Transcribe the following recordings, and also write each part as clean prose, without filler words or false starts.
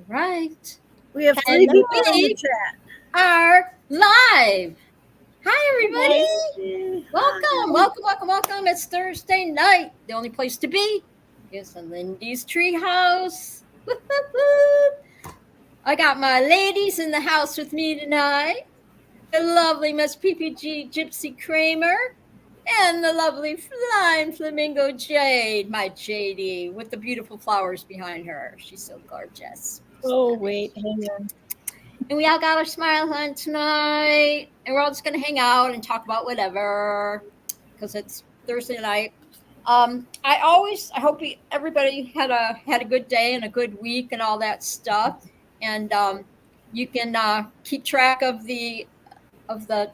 Right. We have three And people in the we chat. are live. Hi, everybody. Hi. Welcome. It's Thursday night. The only place to be is in Lindy's Treehouse. I got my ladies in the house with me tonight. The lovely Miss PPG Gypsy Kramer and the lovely Flying Flamingo Jade, my JD, with the beautiful flowers behind her. She's so gorgeous. Oh, wait, hang on. And we all got our smile on tonight. And we're all just going to hang out and talk about whatever because it's Thursday night. I hope everybody had a good day and a good week and all that stuff. And you can keep track of the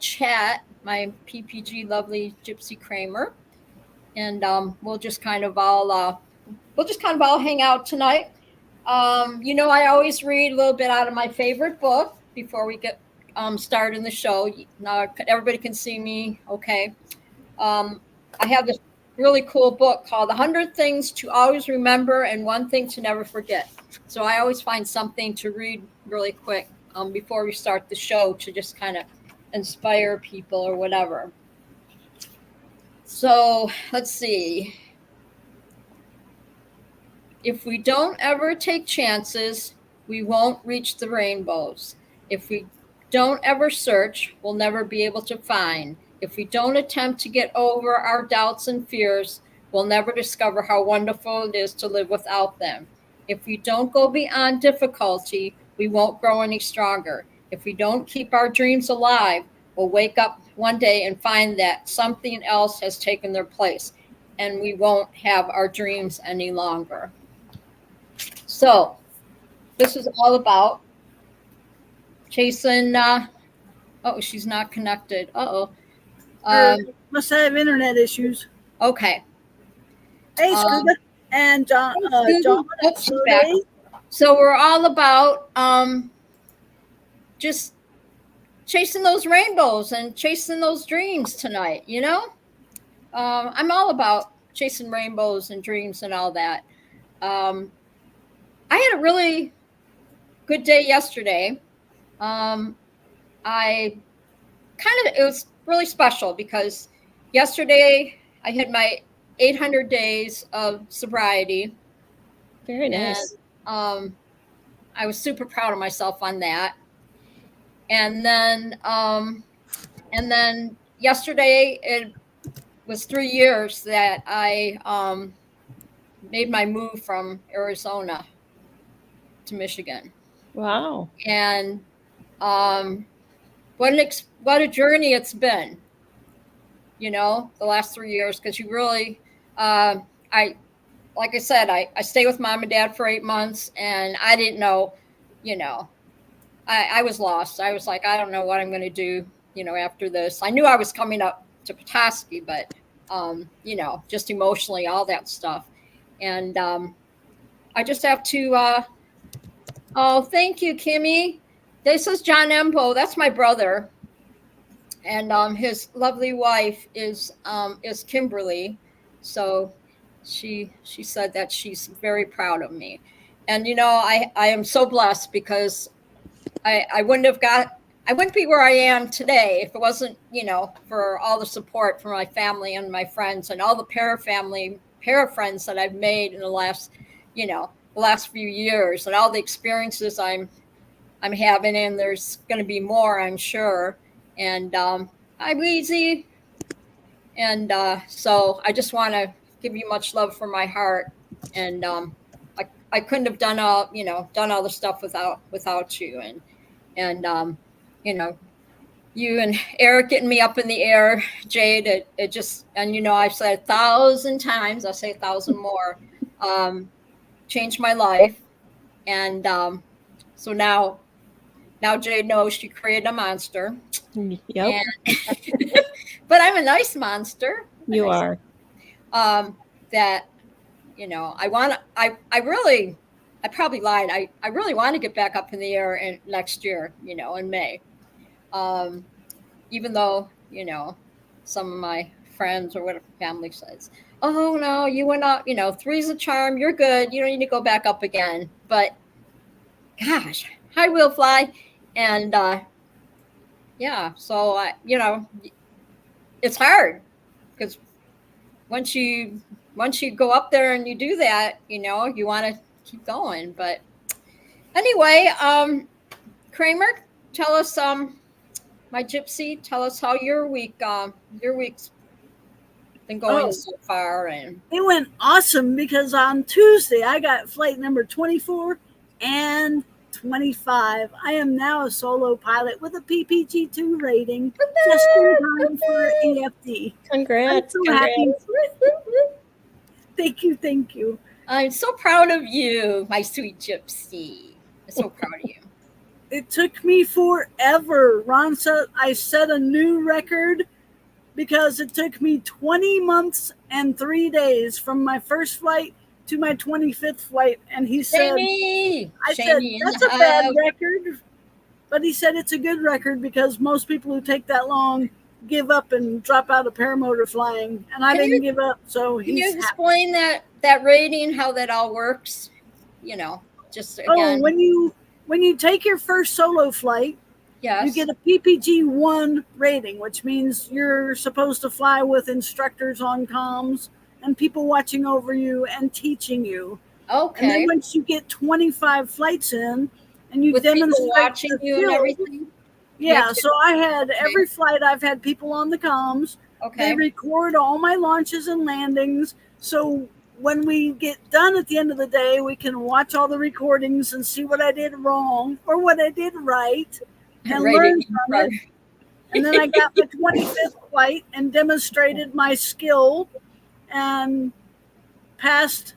chat, my PPG lovely Gypsy Kramer. And we'll just kind of all hang out tonight. I always read a little bit out of my favorite book before we get started in the show. Now everybody can see me, okay? I have this really cool book called 100 Things to Always Remember and One Thing to Never Forget. So I always find something to read really quick before we start the show to just kind of inspire people or whatever. So let's see. If we don't ever take chances, we won't reach the rainbows. If we don't ever search, we'll never be able to find. If we don't attempt to get over our doubts and fears, we'll never discover how wonderful it is to live without them. If we don't go beyond difficulty, we won't grow any stronger. If we don't keep our dreams alive, we'll wake up one day and find that something else has taken their place, and we won't have our dreams any longer. So this is all about chasing. She's not connected. Must have internet issues. Okay. Hey, Scuba and John. She's back. So we're all about just chasing those rainbows and chasing those dreams tonight. I'm all about chasing rainbows and dreams and all that. I had a really good day yesterday. It was really special because yesterday I had my 800 days of sobriety. Very nice. And, I was super proud of myself on that. And then yesterday it was 3 years that I made my move from Arizona to Michigan. Wow. And what a journey it's been, the last 3 years, because you really, like I said, I stayed with mom and dad for 8 months, and I didn't know, I was lost. I was like, I don't know what I'm going to do, after this. I knew I was coming up to Petoskey, but, just emotionally, all that stuff. And I just have to, thank you, Kimmy. This is John Embo. That's my brother. And his lovely wife is Kimberly. So she said that she's very proud of me. And, I am so blessed because I wouldn't be where I am today if it wasn't, for all the support from my family and my friends and all the para friends that I've made in the last few years and all the experiences I'm having, and there's going to be more, I'm sure. And hi, Weezy. And so I just want to give you much love from my heart. And I couldn't have done all the stuff without you. And you and Eric getting me up in the air, Jade. It just, and I've said 1,000 times. I'll say 1,000 more. Changed my life. And so now Jade knows she created a monster. Yep. But I'm a nice monster. You are. That, I probably lied. I really want to get back up in the air next year, in May. Even though, some of my friends or whatever family says, oh no, you went up, 3's a charm. You're good. You don't need to go back up again. But gosh, high wheel fly, and yeah. So you know, it's hard because once you go up there and you do that, you know, you want to keep going. But anyway, Kramer, tell us, my gypsy, tell us how your week's been going Oh, so far. And it went awesome because on Tuesday I got flight number 24 and 25. I am now a solo pilot with a PPG-2 rating, just in time for EFD. I'm Congrats. so Congrats. happy. Thank you, thank you. I'm so proud of you, my sweet gypsy. I'm so proud of you. It took me forever. Ron said I set a new record because it took me 20 months and 3 days from my first flight to my 25th flight. And he said, Shamey! I said, Shamey in that's the a bad house. record. But he said it's a good record because most people who take that long give up and drop out of paramotor flying. And I Can didn't you- give up. So Can you he's happy. explain that rating, how that all works? You know, just Oh, again. when you take your first solo flight, Yes. you get a PPG-1 rating, which means you're supposed to fly with instructors on comms and people watching over you and teaching you. And then Okay. once you get 25 flights in and you With people demonstrate watching the you and skill, everything. yeah, have to- so I had every flight I've had people on the comms. Okay. They record all my launches and landings. So when we get done at the end of the day, we can watch all the recordings and see what I did wrong or what I did right and Rating learn in from front. it. And then I got my 25th flight and demonstrated my skill and passed.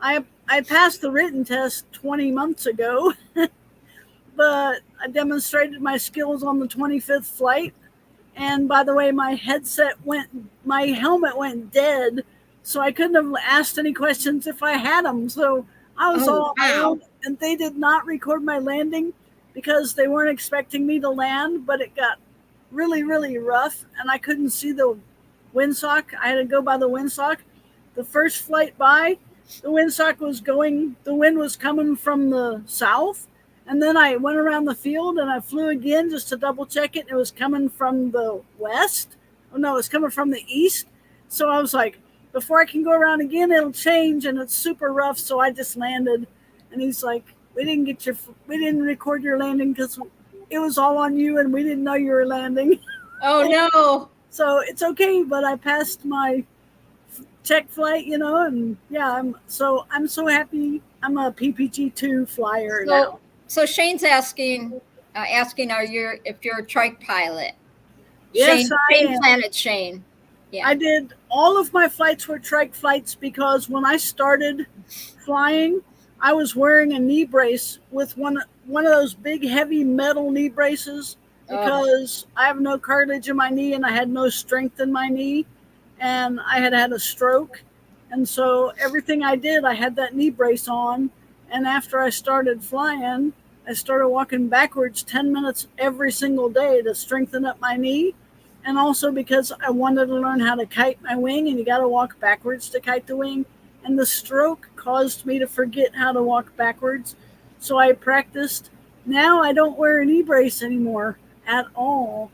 I passed the written test 20 months ago, but I demonstrated my skills on the 25th flight. And by the way, my helmet went dead, so I couldn't have asked any questions if I had them. So I was all on my own, and they did not record my landing because they weren't expecting me to land, but it got really, really rough, and I couldn't see the windsock. I had to go by the windsock. The first flight by, the windsock was going, the wind was coming from the south. And then I went around the field and I flew again just to double check it. It was coming from the west. Oh, no, it's coming from the east. So I was like, before I can go around again, it'll change and it's super rough. So I just landed. And he's like, we didn't record your landing because it was all on you and we didn't know you were landing. Oh no. So it's okay, but I passed my check flight, you know, and yeah, I'm so happy. I'm a PPG-2 flyer now. So Shane's asking, if you're a trike pilot. Yes, I Shane am. Planet Shane. Yeah. I did all of my flights were trike flights because when I started flying, I was wearing a knee brace with one of those big heavy metal knee braces because I have no cartilage in my knee and I had no strength in my knee and I had a stroke. And so everything I did, I had that knee brace on. And after I started flying, I started walking backwards 10 minutes every single day to strengthen up my knee. And also because I wanted to learn how to kite my wing, and you got to walk backwards to kite the wing. And the stroke caused me to forget how to walk backwards. So I practiced. Now I don't wear a knee brace anymore at all.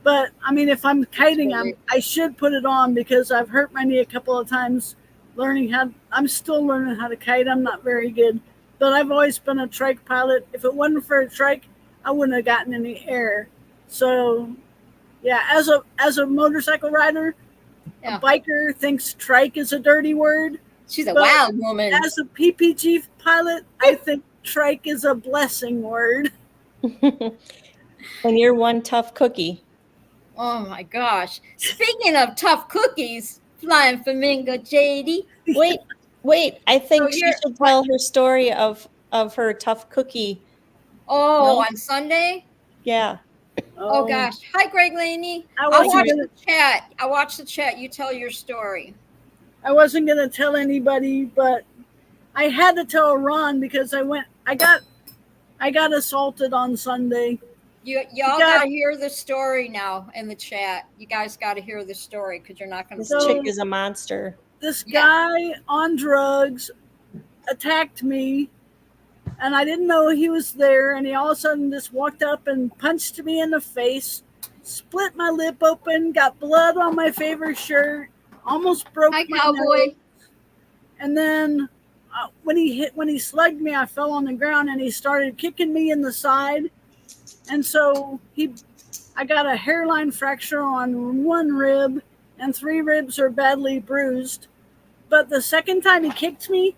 But I mean, if I'm kiting, I should put it on because I've hurt my knee a couple of times I'm still learning how to kite. I'm not very good, but I've always been a trike pilot. If it wasn't for a trike, I wouldn't have gotten any air. So yeah, as a motorcycle rider, a biker thinks trike is a dirty word. She's a wild woman. As a PPG pilot, I think trike is a blessing word. And you're one tough cookie. Oh my gosh. Speaking of tough cookies, Flying Flamingo JD. Wait. I think she should tell her story of her tough cookie. Oh, on Sunday? Yeah. Oh gosh. Hi, Greg Laney. I watched the chat. You tell your story. I wasn't gonna tell anybody, but I had to tell Ron because I got assaulted on Sunday. Y'all gotta hear the story now in the chat. You guys gotta hear the story because you're not gonna. This chick is a monster. This guy on drugs attacked me and I didn't know he was there. And he all of a sudden just walked up and punched me in the face, split my lip open, got blood on my favorite shirt, almost broke Hi, my cowboy. nose. And then when he slugged me, I fell on the ground and he started kicking me in the side. And so I got a hairline fracture on one rib, and 3 ribs are badly bruised. But the second time he kicked me,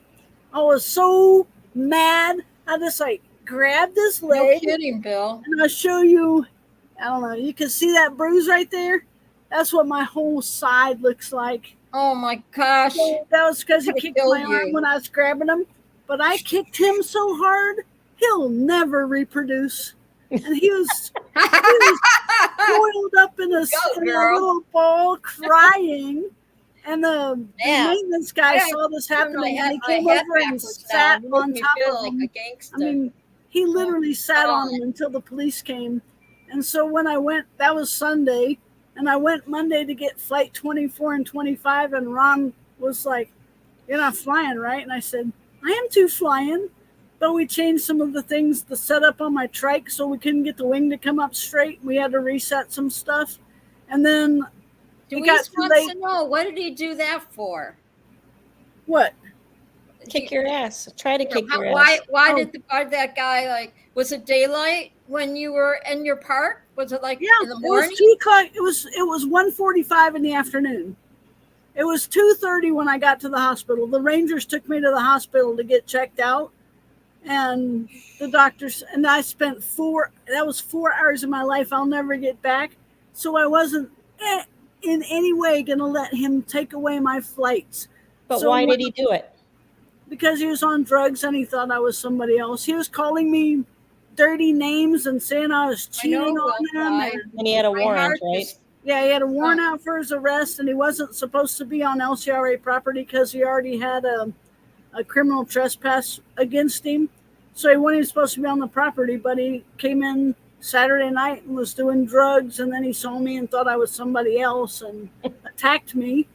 I was so mad. I just like grabbed his No leg. kidding, Bill. And I'll show you. I don't know. You can see that bruise right there. That's what my whole side looks like. Oh my gosh. So that was because he Could've kicked killed my you. arm when I was grabbing him. But I kicked him so hard, he'll never reproduce. And he was coiled up in a little ball crying. And the maintenance guy saw this happening, and he came over and sat on top of him. I mean, he literally sat on him until the police came. And so when I went, that was Sunday, and I went Monday to get flight 24 and 25, and Ron was like, "You're not flying, right?" And I said, "I am too flying." But we changed some of the things, the setup on my trike, so we couldn't get the wing to come up straight. We had to reset some stuff. And then Louise wants to know, what did he do that for? What? Kick your ass. Try to kick your ass. Why did that guy, like, was it daylight when you were in your park? Was it like in the morning? It was 2 o'clock. It was 1:45 in the afternoon. It was 2:30 when I got to the hospital. The Rangers took me to the hospital to get checked out. And the doctors, and I spent 4 hours of my life I'll never get back. So I wasn't in any way going to let him take away my flights. But why did he do it? Because he was on drugs and he thought I was somebody else. He was calling me dirty names and saying I was cheating on him. And he had a warrant, right? Yeah, he had a warrant out for his arrest, and he wasn't supposed to be on LCRA property because he already had a criminal trespass against him. So he wasn't supposed to be on the property, but he came in Saturday night and was doing drugs, and then he saw me and thought I was somebody else and attacked me.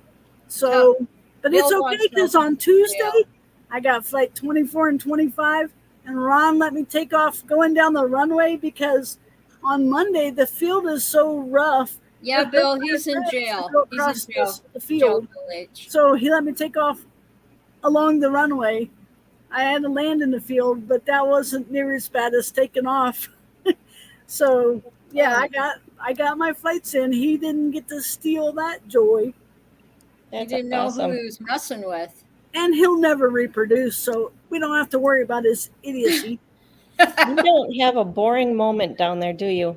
So, but it's okay because on Tuesday, I got flight 24 and 25, and Ron let me take off going down the runway because on Monday, the field is so rough. Yeah, Bill, he's in jail. He's in jail. The field. So he let me take off along the runway. I had to land in the field, but that wasn't near as bad as taking off. So yeah, I got my flights in. He didn't get to steal that joy. He didn't know who he was messing with. And he'll never reproduce, so we don't have to worry about his idiocy. You don't have a boring moment down there, do you?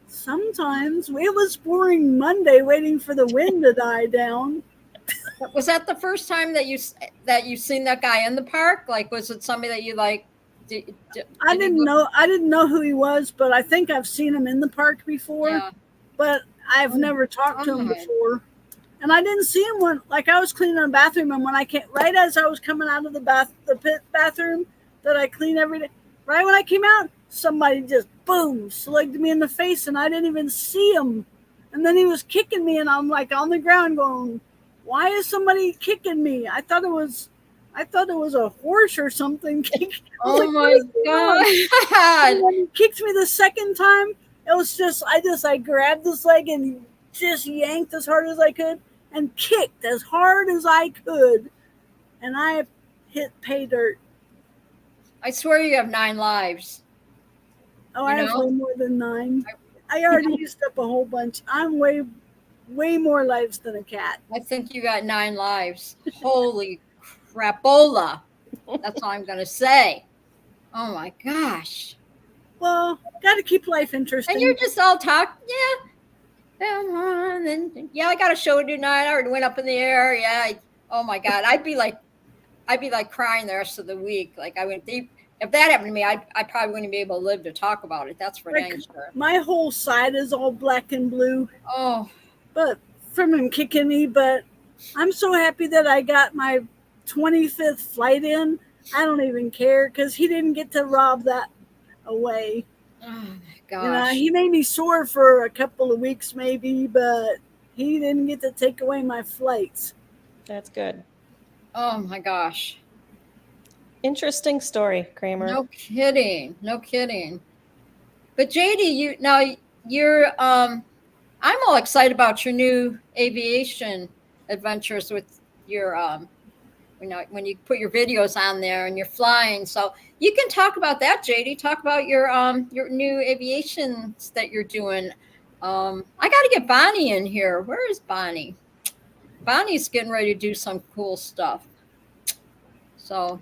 Sometimes. It was boring Monday waiting for the wind to die down. Was that the first time that you seen that guy in the park? Like, was it somebody that you like? I didn't know who he was, but I think I've seen him in the park before. Yeah. But I've never talked to him before. And I didn't see him when, like, I was cleaning the bathroom, and when I came, right as I was coming out of the pit bathroom that I clean every day, right when I came out, somebody just boom slugged me in the face, and I didn't even see him. And then he was kicking me, and I'm like on the ground going, "Why is somebody kicking me?" I thought it was a horse or something. Oh my God. And when he kicked me the second time, it was just I grabbed his leg and just yanked as hard as I could and kicked as hard as I could, and I hit pay dirt. I swear you have 9 lives. Oh, I have way more than 9. I already used up a whole bunch. I'm way more lives than a cat. I think you got 9 lives. Holy crapola. That's all I'm going to say. Oh my gosh. Well, got to keep life interesting. And you're just all talk. Yeah. And I got a show tonight. I already went up in the air. Yeah. Oh my God. I'd be like crying the rest of the week. Like if that happened to me, I probably wouldn't be able to live to talk about it. That's for dang sure. My whole side is all black and blue. Oh. But from him kicking me, but I'm so happy that I got my 25th flight in. I don't even care because he didn't get to rob that away. Oh my gosh. He made me sore for a couple of weeks maybe, but he didn't get to take away my flights. That's good. Oh my gosh. Interesting story, Kramer. No kidding. No kidding. But JD, you're I'm all excited about your new aviation adventures with your when you put your videos on there and you're flying. So you can talk about that, JD. Talk about your new aviations that you're doing. I got to get Bonnie in here. Where is Bonnie? Bonnie's getting ready to do some cool stuff. So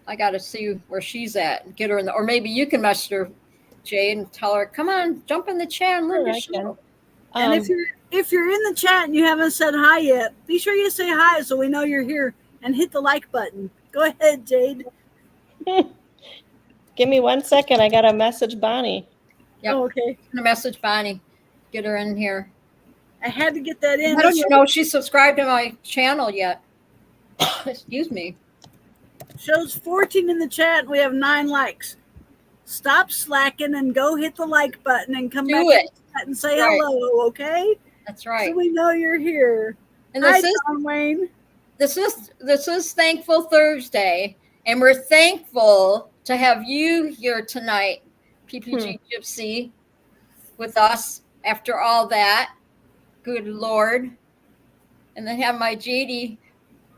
I got to see where she's at. Get her in or maybe you can message her, Jade, and tell her, come on, jump in the chat and learn the show. And if you're in the chat and you haven't said hi yet, be sure you say hi so we know you're here and hit the like button. Go ahead, Jade. Give me 1 second. I got to message Bonnie. Yep. Oh, okay. I'm gonna message Bonnie. Get her in here. I had to get that in. I don't even know if she's subscribed to my channel yet. Excuse me. Shows 14 in the chat. We have 9 likes. Stop slacking and go hit the like button and come back and say hello, okay? That's right. So we know you're here. And Hi, John Wayne. This is Thankful Thursday, and we're thankful to have you here tonight, PPG Gypsy, with us after all that. Good Lord. And then have my JD.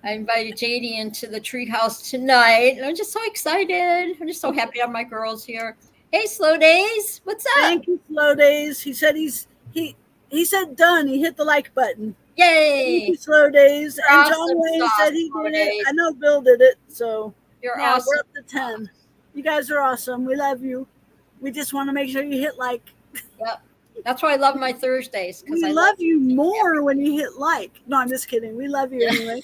I invited JD into the Treehouse tonight. And I'm just so excited. I'm just so happy to have my girls here. Hey, Slow Days. What's up? Thank you, Slow Days. He said he said done. He hit the like button. Yay. Thank you, Slow Days. You're and awesome John Wayne said he Slow did Days. it. I know Bill did it. So You're yeah, awesome. we're up to 10. You guys are awesome. We love you. We just want to make sure you hit like. Yep. That's why I love my Thursdays. We love you more when you hit like. No, I'm just kidding. We love you anyway.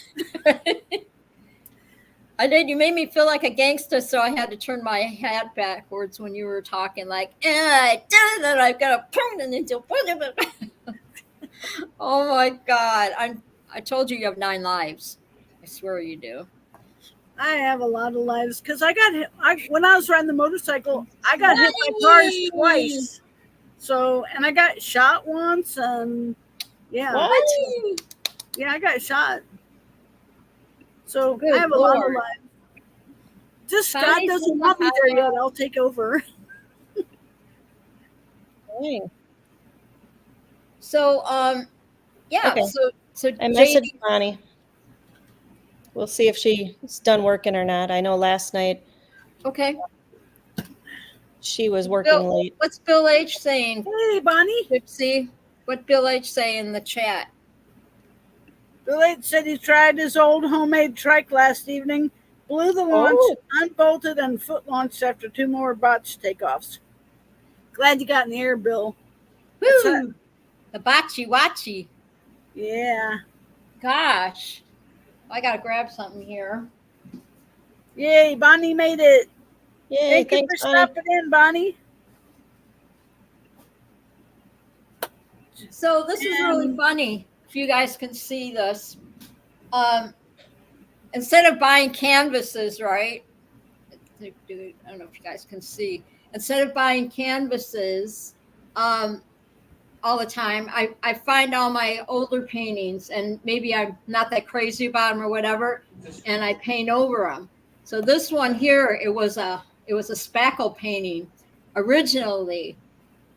I did. You made me feel like a gangster, so I had to turn my hat backwards when you were talking. Like, I did it. I've got a permanent into. Oh my God! I told you have 9 lives. I swear you do. I have a lot of lives because I got hit. When I was riding the motorcycle, I got hit by cars twice. So, and I got shot once, and yeah. What? Yeah, I got shot. So Good I have a lot of lives. Just God doesn't want me there yet. I'll take over. Dang. So, yeah. Okay. So I messaged Bonnie. We'll see if she's done working or not. I know last night. Okay. She was working late. What's Bill H saying? Hey, Bonnie. Gypsy, what Bill H say in the chat? Bill H said he tried his old homemade trike last evening, blew the launch, unbolted, and foot launched after 2 more botched takeoffs. Glad you got in the air, Bill. Woo! The bocce watchy. Yeah. Gosh. I got to grab something here. Yay, Bonnie made it. Yay, Thank you for stopping in, Bonnie. So this is really funny. If you guys can see this. Instead of buying canvases, right? I don't know if you guys can see. Instead of buying canvases all the time, I find all my older paintings, and maybe I'm not that crazy about them or whatever, and I paint over them. So this one here, it was a spackle painting originally,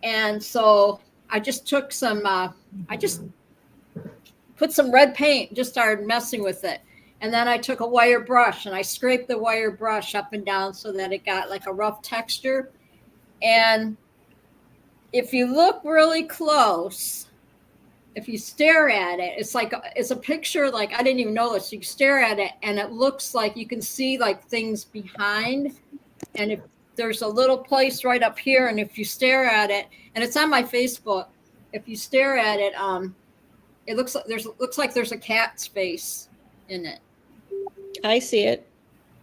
and so I just took some I just put some red paint, just started messing with it, and then I took a wire brush and I scraped the wire brush up and down so that it got like a rough texture. And if you look really close, if you stare at it, it's a picture, like I didn't even know this. You stare at it and it looks like you can see like things behind. And if there's a little place right up here, and if you stare at it, and it's on my Facebook, if you stare at it, it looks like there's a cat's face in it. I see it.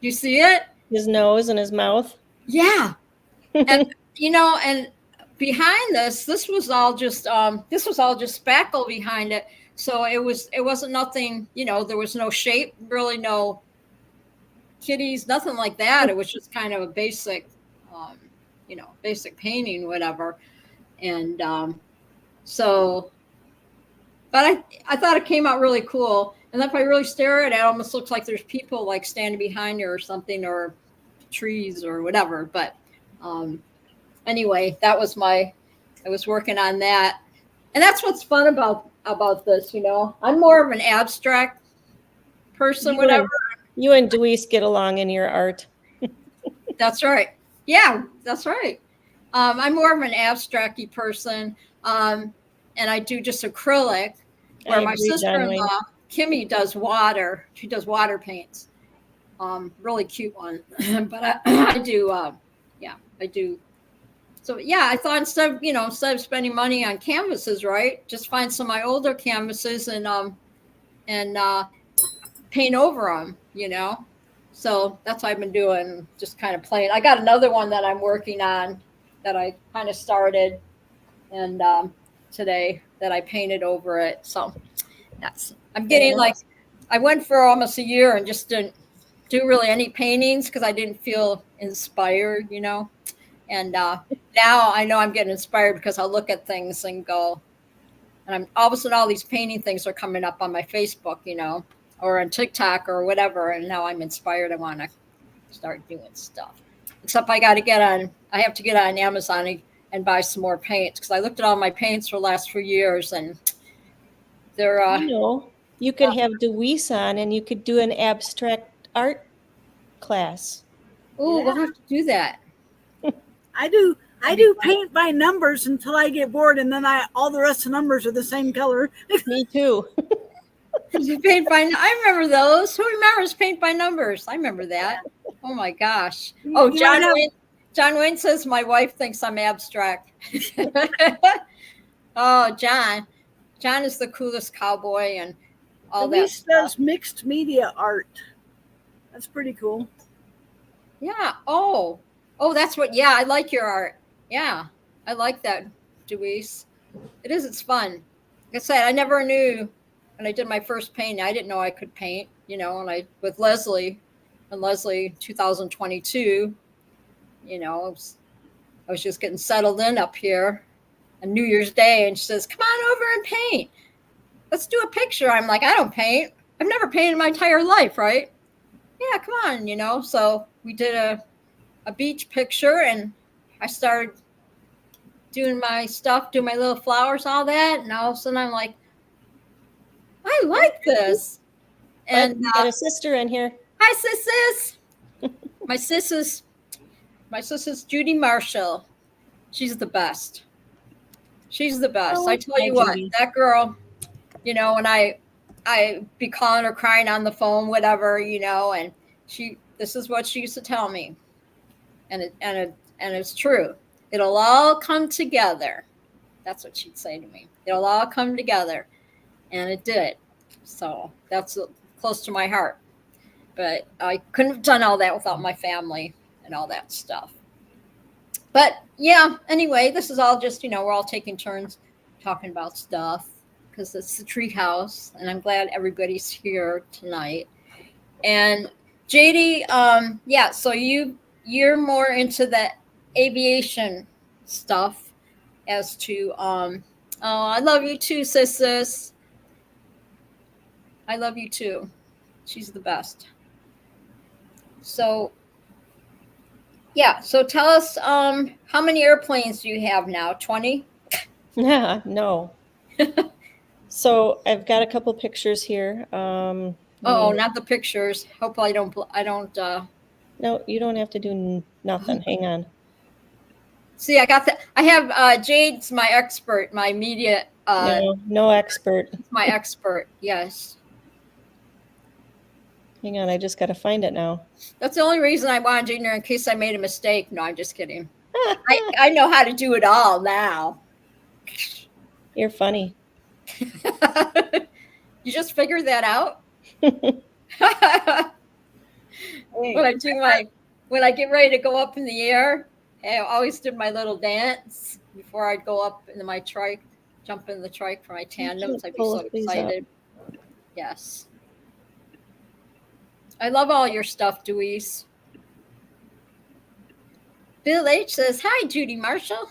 You see it? His nose and his mouth. Yeah. And and behind this was all just spackle behind it. So it wasn't nothing, there was no shape, really no kitties, nothing like that. It was just kind of a basic, basic painting, whatever. And but I thought it came out really cool. And if I really stare at it, it almost looks like there's people like standing behind you or something, or trees or whatever. But anyway, I was working on that. And that's what's fun about this, I'm more of an abstract person, whatever. You and Deweese get along in your art. That's right. Yeah, that's right. I'm more of an abstract-y person. And I do just acrylic, where my sister-in-law, Kimmy, does water. She does water paints. Really cute one. But I do, I do. So yeah, I thought instead of spending money on canvases, right, just find some of my older canvases and paint over them, So that's what I've been doing, just kind of playing. I got another one that I'm working on that I kind of started and today that I painted over it. So I'm getting I went for almost a year and just didn't do really any paintings because I didn't feel inspired, And now I know I'm getting inspired because I'll look at things and go, and I'm all of a sudden all these painting things are coming up on my Facebook, or on TikTok or whatever. And now I'm inspired. I want to start doing stuff. Except I have to get on Amazon and buy some more paints because I looked at all my paints for the last few years and they're. You could have Deweese on and you could do an abstract art class. Oh, we'll have to do that. I do paint by numbers until I get bored, and then all the rest of the numbers are the same color. Me too. I remember those. Who remembers paint by numbers? I remember that. Oh my gosh. Oh, John Wayne says my wife thinks I'm abstract. Oh, John is the coolest cowboy and all that. He does mixed media art. That's pretty cool. Yeah. Oh, that's what. Yeah, I like your art. Yeah, I like that, Deweese. It's fun. Like I said, I never knew when I did my first painting, I didn't know I could paint, and with Leslie, 2022, I was just getting settled in up here on New Year's Day, and she says, come on over and paint. Let's do a picture. I'm like, I don't paint. I've never painted my entire life, right? Yeah, come on, So we did a beach picture, and I started doing my stuff, doing my little flowers, all that. And all of a sudden I'm like, I like this. And got a sister in here. Hi, sis. My sis is Judy Marshall. She's the best. I tell you what, that girl, when I be calling her crying on the phone, whatever, and this is what she used to tell me. And it's true. It'll all come together. That's what she'd say to me. It'll all come together. And it did. So that's close to my heart. But I couldn't have done all that without my family and all that stuff. But yeah, anyway, this is all just, we're all taking turns talking about stuff because it's the Treehouse. And I'm glad everybody's here tonight. And JD, so you're more into the aviation stuff as to I love you too, sis. I love you too. She's the best. So tell us how many airplanes do you have now? 20? Yeah, no. So I've got a couple pictures here. Not the pictures. Hopefully I don't No, you don't have to do nothing. Hang on. See, I got that. I have Jade's my expert, my media. No expert. My expert, yes. Hang on, I just got to find it now. That's the only reason I wanted you to know in case I made a mistake. No, I'm just kidding. I know how to do it all now. You're funny. You just figured that out? When I get ready to go up in the air, I always did my little dance before I'd go up into my trike, jump in the trike for my tandems. I'd be so excited. Yes. I love all your stuff, Deweese. Bill H says, hi, Judy Marshall.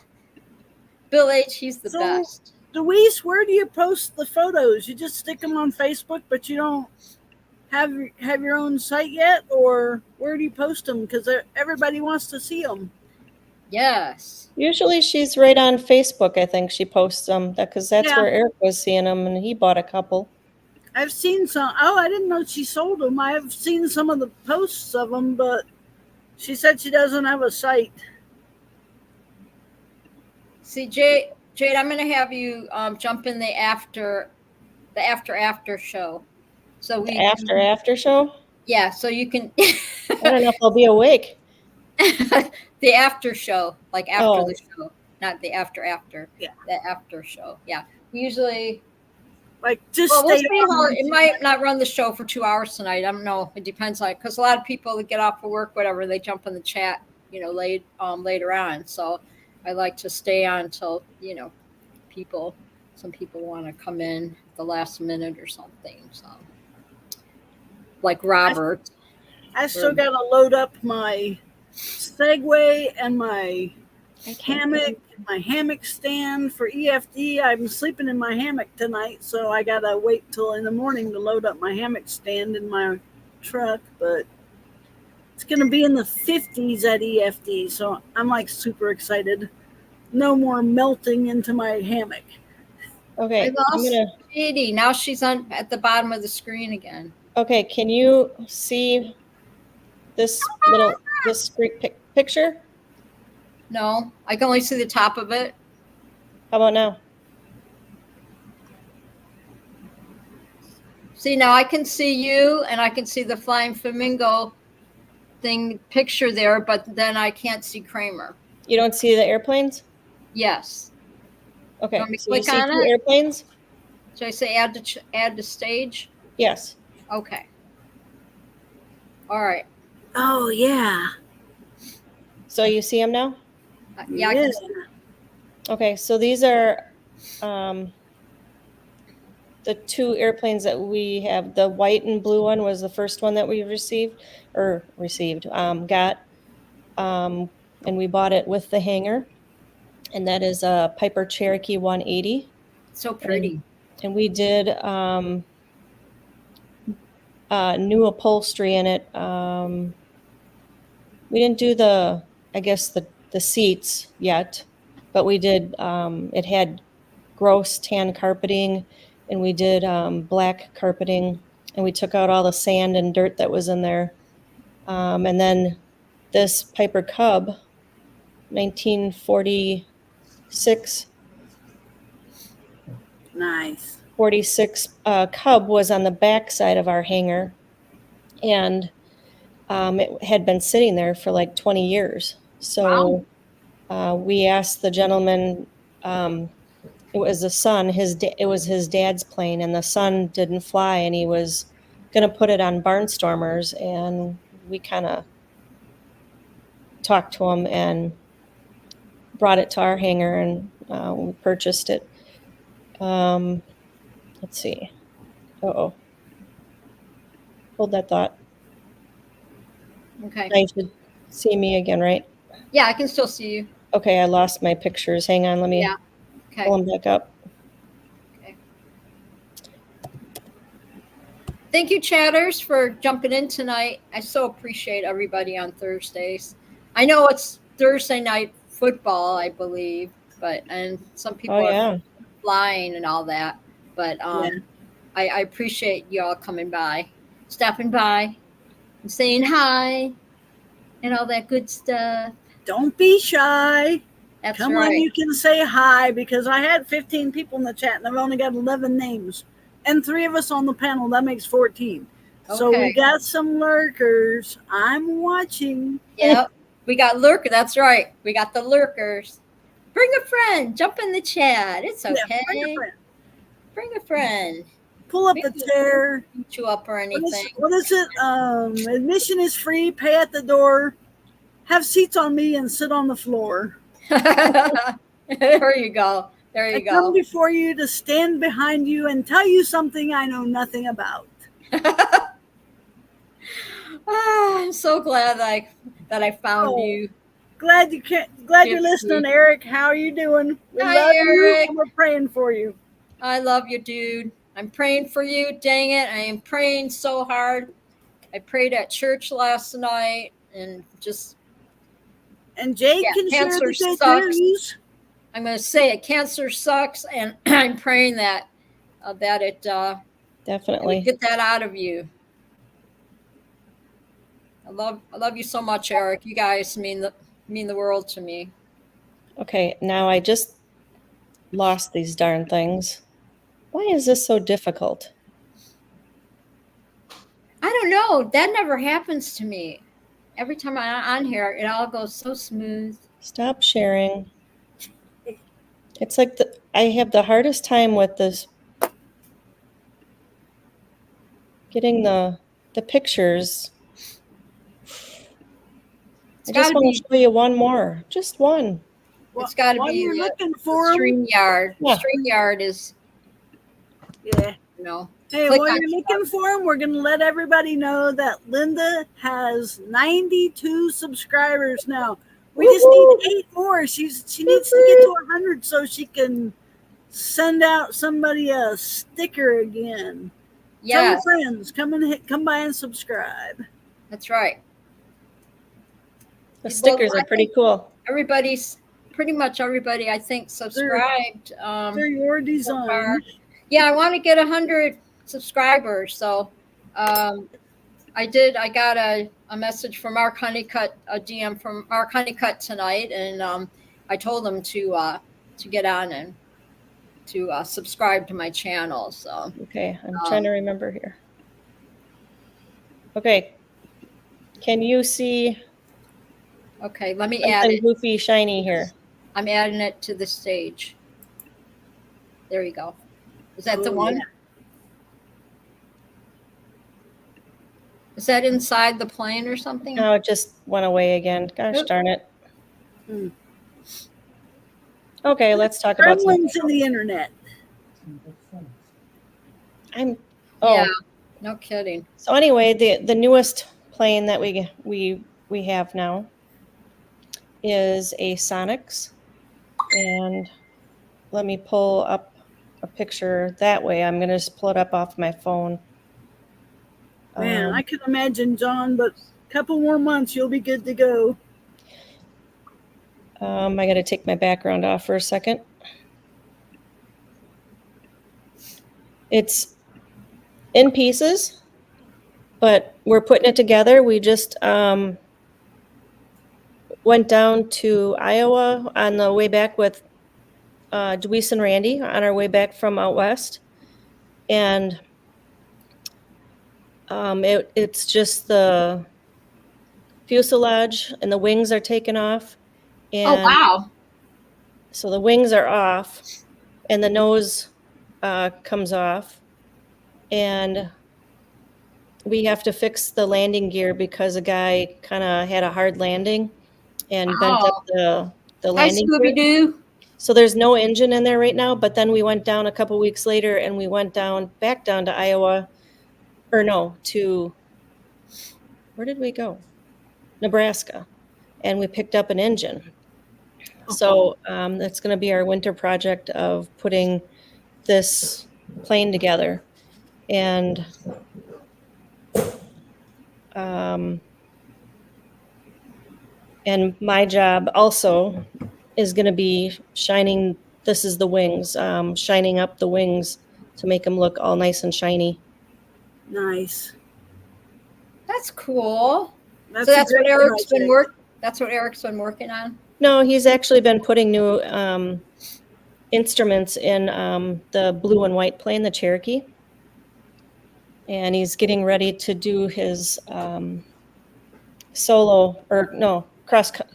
Bill H, he's the best. Deweese, where do you post the photos? You just stick them on Facebook, but you don't have your own site yet, or where do you post them? Because everybody wants to see them. Yes. Usually she's right on Facebook. I think she posts them because that's Yeah. where Eric was seeing them, and he bought a couple. I've seen some. Oh, I didn't know she sold them. I have seen some of the posts of them, but she said she doesn't have a site. See, Jade, I'm going to have you jump in the after show. So we After show. Yeah, so you can. I don't know if I'll be awake. The after show, like after Oh. the show, not the after. Yeah. The after show. Yeah, we usually. Like just Well, we'll stay see on. how it might not run the show for 2 hours tonight. I don't know. It depends, like, because a lot of people that get off of work, whatever, they jump in the chat, later on. So I like to stay on until some people want to come in at the last minute or something. So, like Robert. I still got to load up my Segway and my hammock stand for EFD. I'm sleeping in my hammock tonight, so I gotta wait till in the morning to load up my hammock stand in my truck. But it's gonna be in the 50s at EFD, so I'm like super excited. No more melting into my hammock. Okay, I lost Katie. Now she's on at the bottom of the screen again. Okay, can you see this picture? No, I can only see the top of it. How about now? See, now I can see you and I can see the flying flamingo picture there, but then I can't see Kramer. You don't see the airplanes? Yes. Okay. You want me to So you click see on two it? airplanes? Should I say add to stage? Yes. Okay. All right. Oh yeah. So you see them now? Yeah. I can see. Okay, so these are the two airplanes that we have. The white and blue one was the first one that we got. And we bought it with the hangar. And that is a Piper Cherokee 180. So pretty. And we did new upholstery in it. We didn't do the seats yet, but we did, it had gross tan carpeting, and we did black carpeting, and we took out all the sand and dirt that was in there. And then this Piper Cub, 1946. Nice. 46 Cub was on the back side of our hangar, and it had been sitting there for like 20 years. So we asked the gentleman, it was the son, it was his dad's plane, and the son didn't fly, and he was going to put it on Barnstormers, and we kind of talked to him and brought it to our hangar, and we purchased it. Let's see. Hold that thought. Okay. Now you should see me again, right? Yeah, I can still see you. Okay, I lost my pictures. Hang on, let me pull them back up. Okay. Thank you, chatters, for jumping in tonight. I so appreciate everybody on Thursdays. I know it's Thursday night football, I believe, and some people are flying and all that. But I appreciate you all coming by, stopping by, and saying hi, and all that good stuff. Don't be shy. Come right. on, you can say hi, because I had 15 people in the chat and I've only got 11 names. And 3 of us on the panel, that makes 14. Okay. So we got some lurkers. I'm watching. Yep. We got lurkers. That's right. We got the lurkers. Bring a friend. Jump in the chat. It's okay. Yeah, bring a friend. Pull up the chair. Beat you up or anything. What is it? Admission is free. Pay at the door. Have seats on me and sit on the floor. There you go. I come before you to stand behind you and tell you something I know nothing about. I'm so glad that I found you. Glad you're listening, Eric. How are you doing? We love Eric. you and we're praying for you. I love you, dude. I'm praying for you. Dang it. I am praying so hard. I prayed at church last night and just, And Jade yeah, can share cancer the good sucks. news. I'm going to say it. Cancer sucks. And I'm praying that, that it, Definitely. get that out of you. I love you so much, Eric. You guys mean the world to me. Okay, now I just lost these darn things. Why is this so difficult? I don't know. That never happens to me. Every time I'm on here, it all goes so smooth. Stop sharing. It's like I have the hardest time with this, getting the pictures. I just want to show you one more, just one. It's got to While be you're the looking for them, StreamYard. Yeah. StreamYard is, yeah. you know. Hey, click while on you're looking for them, we're going to let everybody know that Linda has 92 subscribers now. We just need 8 more. She needs to get to 100 so she can send out somebody a sticker again. Tell your Yes, friends, come by and subscribe. that's right. The stickers are pretty cool. Pretty much everybody, I think, subscribed. They're your design. Yeah, I want to get 100 subscribers. So I did. I got a message from Mark Honeycutt, a DM from Mark Honeycutt tonight, and I told him to get on and to subscribe to my channel. So okay, I'm trying to remember here. Okay, can you see? Okay, let me add it. Goofy, shiny here. I'm adding it to the stage. There you go. Is that the one? Yeah. Is that inside the plane or something? No, it just went away again. Gosh darn it. Okay, let's talk about something. Gremlins in the internet. Yeah, no kidding. So anyway, the newest plane that we have now is a Sonex, and let me pull up a picture that way. I'm going to just pull it up off my phone. Man, I can imagine, John, but a couple more months, you'll be good to go. I got to take my background off for a second. It's in pieces, but we're putting it together. We just went down to Iowa on the way back with Deweese and Randy on our way back from out west. And it's just the fuselage and the wings are taken off. And oh, wow. So the wings are off and the nose comes off. And we have to fix the landing gear because a guy kind of had a hard landing and bent up the landing gear. Scooby-Doo. So there's no engine in there right now, but then we went down a couple weeks later and we went back down to Iowa, or no, where did we go? Nebraska. And we picked up an engine. So that's going to be our winter project of putting this plane together. And my job also is going to be shining. This is the wings, shining up the wings to make them look all nice and shiny. Nice. That's cool. That's That's what Eric's project. been working on. No, he's actually been putting new instruments in the blue and white plane, the Cherokee. And he's getting ready to do his solo, or no,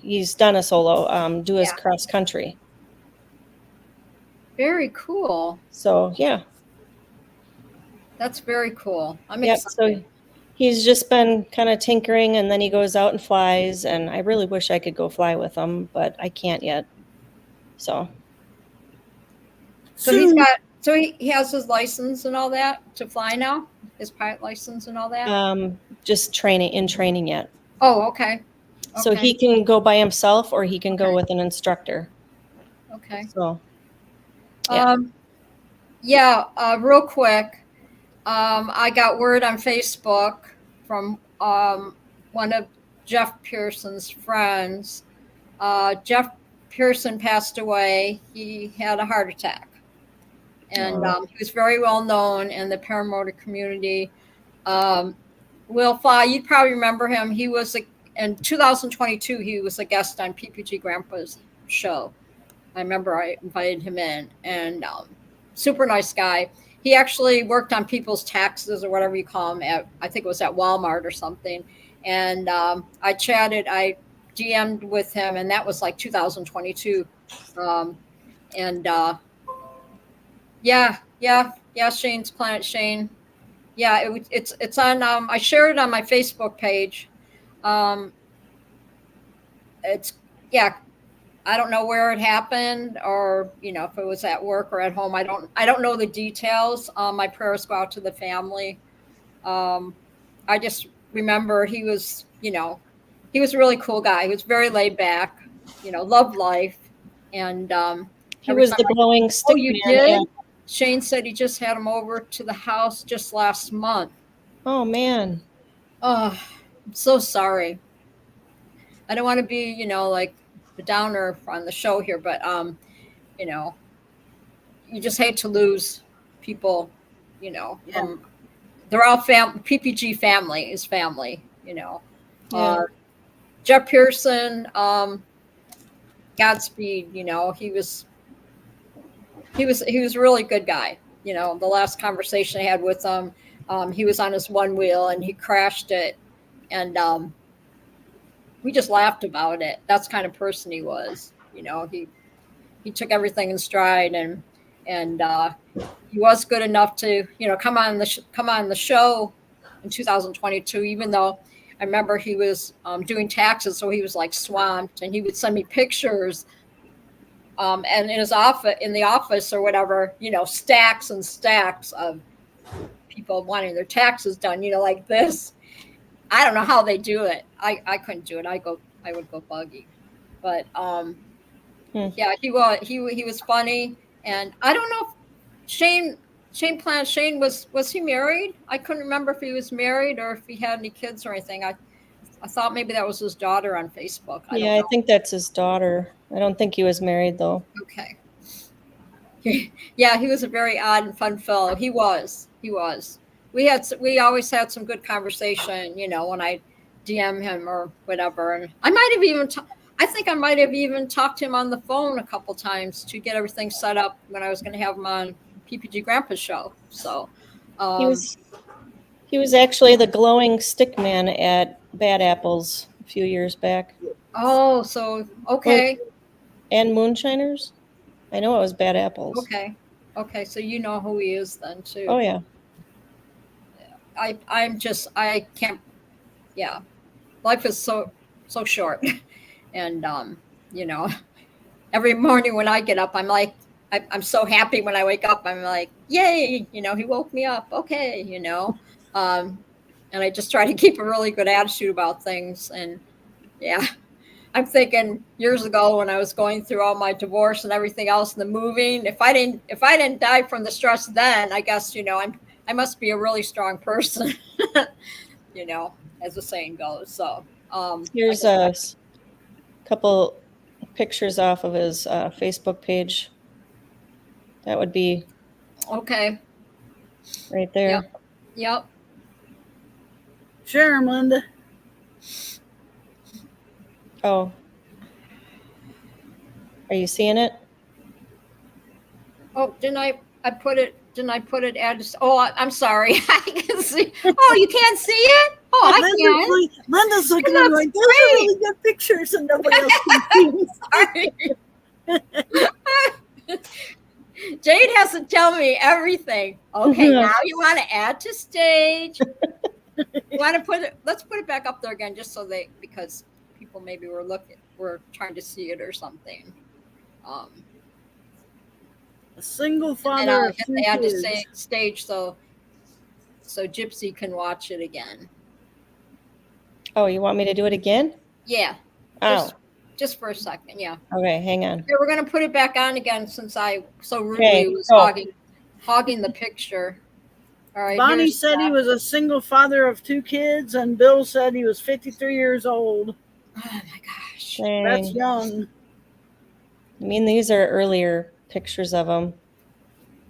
he's done a solo, do his cross country. Very cool. So, yeah. That's very cool. I'm excited. So he's just been kind of tinkering, and then he goes out and flies, and I really wish I could go fly with him, but I can't yet. So he has his license and all that to fly now? His pilot license and all that? Just training yet. Oh, okay. So he can go by himself or he can go with an instructor. Okay. So, yeah. Yeah, real quick. I got word on Facebook from one of Jeff Pearson's friends. Jeff Pearson passed away. He had a heart attack, and he was very well known in the paramotor community. Um, Will Fly, you'd probably remember him. He was in 2022. He was a guest on PPG Grandpa's show. I remember I invited him in, and super nice guy. He actually worked on people's taxes or whatever you call them at, I think it was at Walmart or something. And I chatted, I DM'd with him, and that was like 2022. And yeah, Shane's Planet Shane. Yeah, it's on. I shared it on my Facebook page. Um, it's yeah, I don't know where it happened, or if it was at work or at home. I don't know the details. My prayers go out to the family. I just remember he was a really cool guy. He was very laid back, loved life, and He was the glowing stick oh, you man. did? Yeah. Shane said he just had him over to the house just last month. Oh man. Oh, I'm so sorry. I don't want to be, like the downer on the show here, but you know, you just hate to lose people, from they're all PPG family is family. Yeah. Jeff Pearson, Godspeed, he was a really good guy. The last conversation I had with him, he was on his one wheel and he crashed it, and we just laughed about it. That's the kind of person he was. He took everything in stride, and he was good enough to come on the show in 2022. Even though I remember he was doing taxes, so he was like swamped, and he would send me pictures. And in the office or whatever, stacks and stacks of people wanting their taxes done, like this. I don't know how they do it. I couldn't do it. I would go buggy. But yeah, he was funny. And I don't know if Shane Planet Shane was he married? I couldn't remember if he was married or if he had any kids or anything. I thought maybe that was his daughter on Facebook. I think that's his daughter. I don't think he was married though. Okay. Yeah, he was a very odd and fun fellow. He was. We always had some good conversation, when I DM him or whatever. And I might have even I think I might have even talked to him on the phone a couple times to get everything set up when I was going to have him on PPG Grandpa's show. So he was actually the glowing stick man at Bad Apples a few years back. Oh, so okay. And Moonshiners? I know it was Bad Apples. Okay, so you know who he is then too. Oh yeah. I can't. Yeah, life is so short, and every morning when I get up, I'm like, I'm so happy when I wake up. I'm like, yay, he woke me up. Okay, and I just try to keep a really good attitude about things. And yeah, I'm thinking years ago when I was going through all my divorce and everything else and the moving, if I didn't die from the stress then, I guess, I must be a really strong person, as the saying goes. So here's a couple pictures off of his Facebook page. That would be okay. Right there. Yep. Share 'em, Linda. Oh. Are you seeing it? Oh, didn't I put it I'm sorry. I can see. Oh, you can't see it? Oh, I can. Linda's looking at me like, those are really good pictures and nobody else can see. Sorry. Jade has to tell me everything. Okay, now you want to add to stage. You want to let's put it back up there again, just so because people maybe were trying to see it or something. A single father. And I'll hit the add to stage so Gypsy can watch it again. Oh, you want me to do it again? Yeah. Oh. Just for a second, yeah. Okay, hang on. Okay, we're going to put it back on again since I so rudely was talking. hogging the picture. All right. Bonnie said he was a single father of 2 kids, and Bill said he was 53 years old. Oh my gosh. That's Dang. young. I mean, these are earlier pictures of them.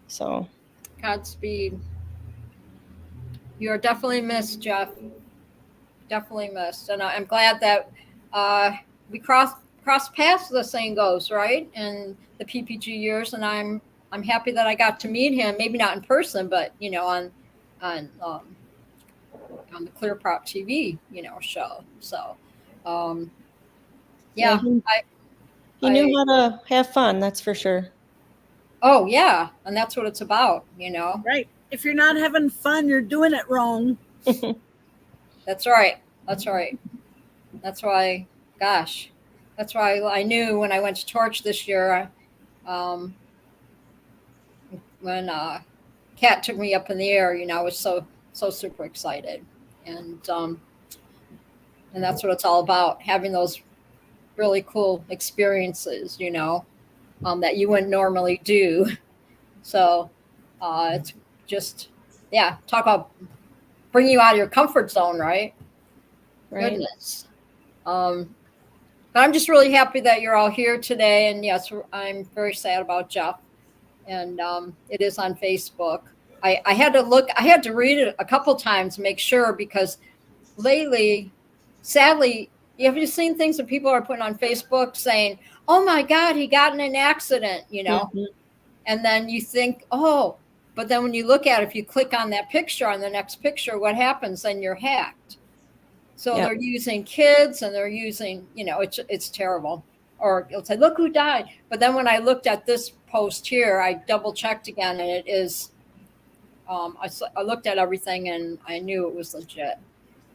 So Godspeed. You are definitely missed, Jeff. Definitely missed, and I'm glad that we crossed paths. The saying goes, right? In the PPG years, and I'm happy that I got to meet him. Maybe not in person, but on the Clear Prop TV show. So yeah, he knew how to have fun. That's for sure. Oh yeah, and that's what it's about. Right. If you're not having fun, you're doing it wrong. That's right. That's right. That's why, gosh, that's why I knew when I went to Torch this year, when Kat took me up in the air, I was so super excited, and that's what it's all about, having those really cool experiences, that you wouldn't normally do. So it's just, yeah, talk about bringing you out of your comfort zone, right? Right. Goodness. But I'm just really happy that you're all here today. And yes, I'm very sad about Jeff. And it is on Facebook. I had to read it a couple times to make sure, because lately, sadly, have you seen things that people are putting on Facebook saying, oh my God, he got in an accident, Mm-hmm. And then you think, oh, but then when you look at it, if you click on that picture, on the next picture, what happens? Then you're hacked. So Yep. they're using kids, and they're using, it's terrible. Or it'll say, look who died. But then when I looked at this post here, I double checked again, and it is, I looked at everything and I knew it was legit.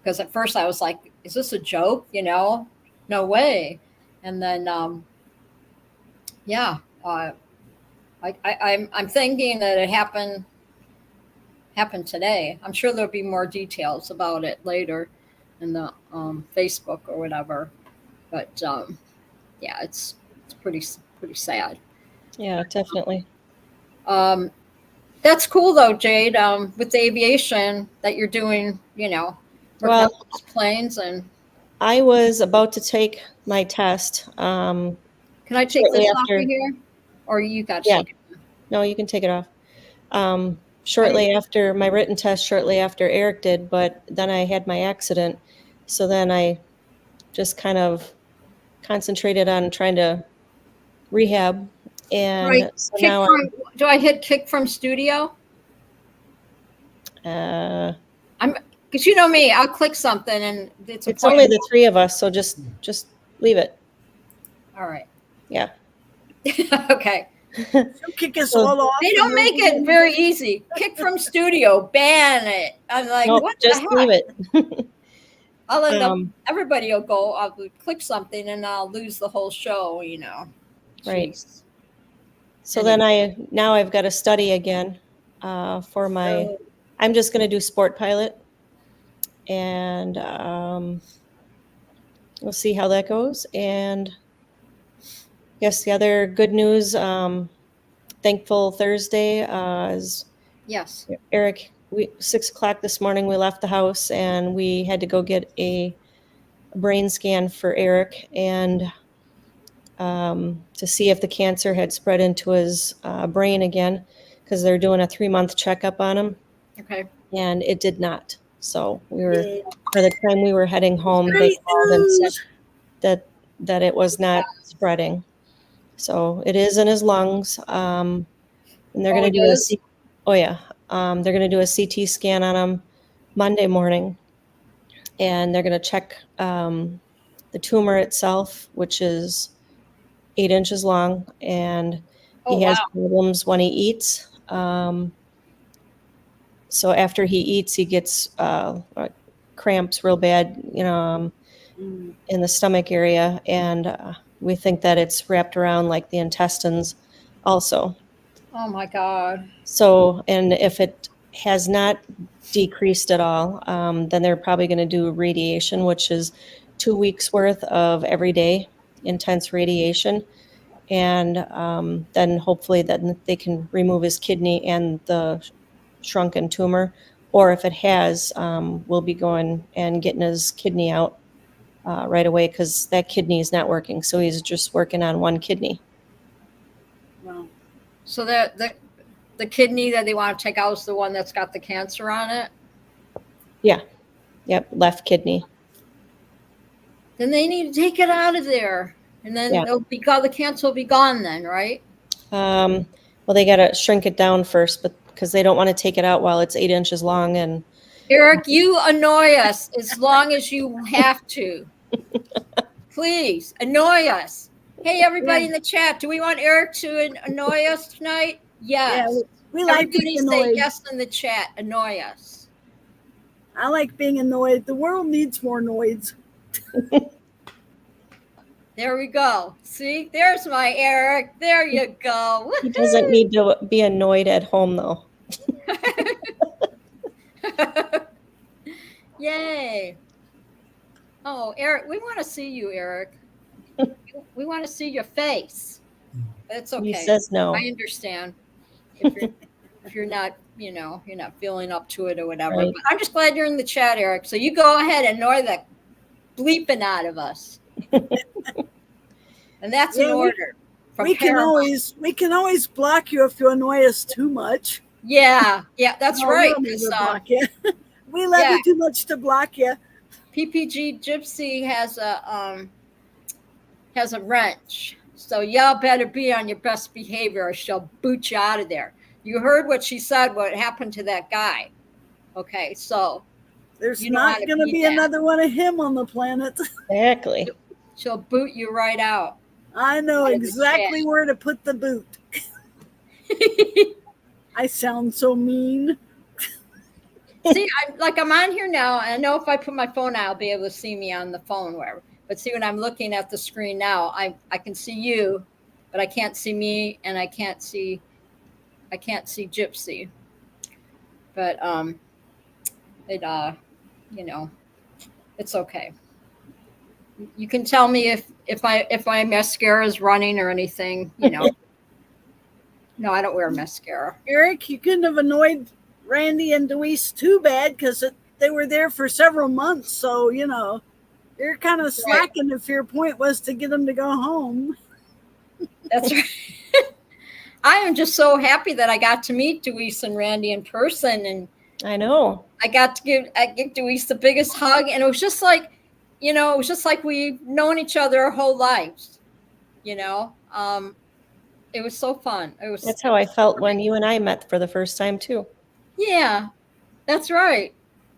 Because at first I was like, is this a joke? No way. And then, yeah, I'm thinking that it happened today. I'm sure there'll be more details about it later in the Facebook or whatever. But yeah, it's pretty sad. Yeah, definitely. That's cool though, Jade. With the aviation that you're doing, Well, planes. And I was about to take my test. Can I take shortly this after- off of here, or you got? Yeah. Take it? No, you can take it off. Shortly after my written test, shortly after Eric did, but then I had my accident. So then I just kind of concentrated on trying to rehab. And Right. so now Do I hit kick from studio? Because you know me, I'll click something and it's only the 3 of us, so just leave it. All right. Yeah. Okay. She'll kick us all off. They don't make it very easy. Kick from studio, ban it. I'm like, Nope, what? just the heck? leave it. I'll end up. Everybody will go. I'll click something and I'll lose the whole show. Right. Jeez. So then I've got to study again for my. I'm just going to do sport pilot, and we'll see how that goes. And yes, the other good news, thankful Thursday, is Yes. Eric. 6 o'clock this morning, we left the house and we had to go get a brain scan for Eric, and to see if the cancer had spread into his brain again, because they're doing a 3-month checkup on him. Okay. And it did not. So by the time we were heading home, they called and said that it was not spreading. So it is in his lungs. And they're going to do they're going to do a CT scan on him Monday morning. And they're going to check the tumor itself, which is 8 inches long, and he has problems when he eats. So after he eats, he gets cramps real bad, in the stomach area, and we think that it's wrapped around like the intestines also. Oh my God. So, and if it has not decreased at all, then they're probably going to do radiation, which is 2 weeks worth of everyday intense radiation. and then hopefully then they can remove his kidney and the shrunken tumor. Or if it has, we'll be going and getting his kidney out right away, because that kidney is not working. So he's just working on one kidney. Wow. So the kidney that they want to take out is the one that's got the cancer on it. Yeah. Yep. Left kidney. Then they need to take it out of there, and then Yeah. it'll be gone. The cancer will be gone then, right? Well, they got to shrink it down first, but because they don't want to take it out while it's 8 inches long. And Eric, you annoy us as long as you have to. Please annoy us. Hey, everybody in the chat, do we want Eric to annoy us tonight? Yes. Yeah, we like Everybody being say annoyed. yes in the chat. Annoy us. I like being annoyed. The world needs more noids. There we go. See, there's my Eric. There you go. he doesn't need to be annoyed at home, though. Yay. Oh, Eric, we want to see you, Eric. We want to see your face. But it's okay. He says no. I understand. If you're not, you're not feeling up to it or whatever. Right. But I'm just glad you're in the chat, Eric. So you go ahead and annoy the bleeping out of us. And that's an order. We can always block you if you annoy us too much. Yeah, that's right. We'll never block you. We love you too much to block you. PPG Gypsy has a wrench, so y'all better be on your best behavior, or she'll boot you out of there. You heard what she said. What happened to that guy? Okay, so there's not going to be another one of him on the planet. Exactly. She'll boot you right out. I know exactly where to put the boot. I sound so mean. See, I'm on here now. I know if I put my phone out, I'll be able to see me on the phone, wherever. But see, when I'm looking at the screen now, I can see you, but I can't see me, and I can't see Gypsy. But it's okay. You can tell me if my mascara is running or anything. No, I don't wear mascara. Eric, you couldn't have annoyed Randy and Deweese too bad, because they were there for several months. So, you're kind of slacking if your point was to get them to go home. That's right. I am just so happy that I got to meet Deweese and Randy in person. And I know. I got to give Deweese the biggest hug. And it was just like, we've known each other our whole lives. It was so fun. That's how I felt when you and I met for the first time too. Yeah, that's right.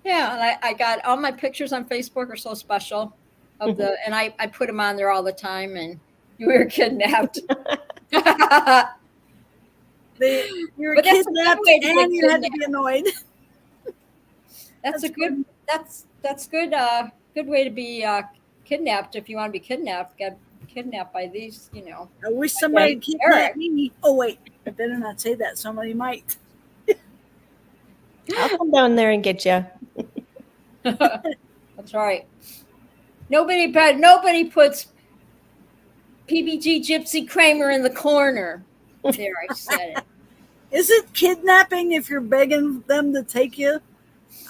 Yeah, and I got all my pictures on Facebook are so special and I put them on there all the time. And you were kidnapped. You were kidnapped and you had to be annoyed. That's good. That's good. Good way to be kidnapped. If you want to be kidnapped, get kidnapped by these. I wish somebody kidnapped me. Oh wait, I better not say that. Somebody might. I'll come down there and get you. That's right. Nobody puts PBG Gypsy Kramer in the corner. There, I said it. Is it kidnapping if you're begging them to take you?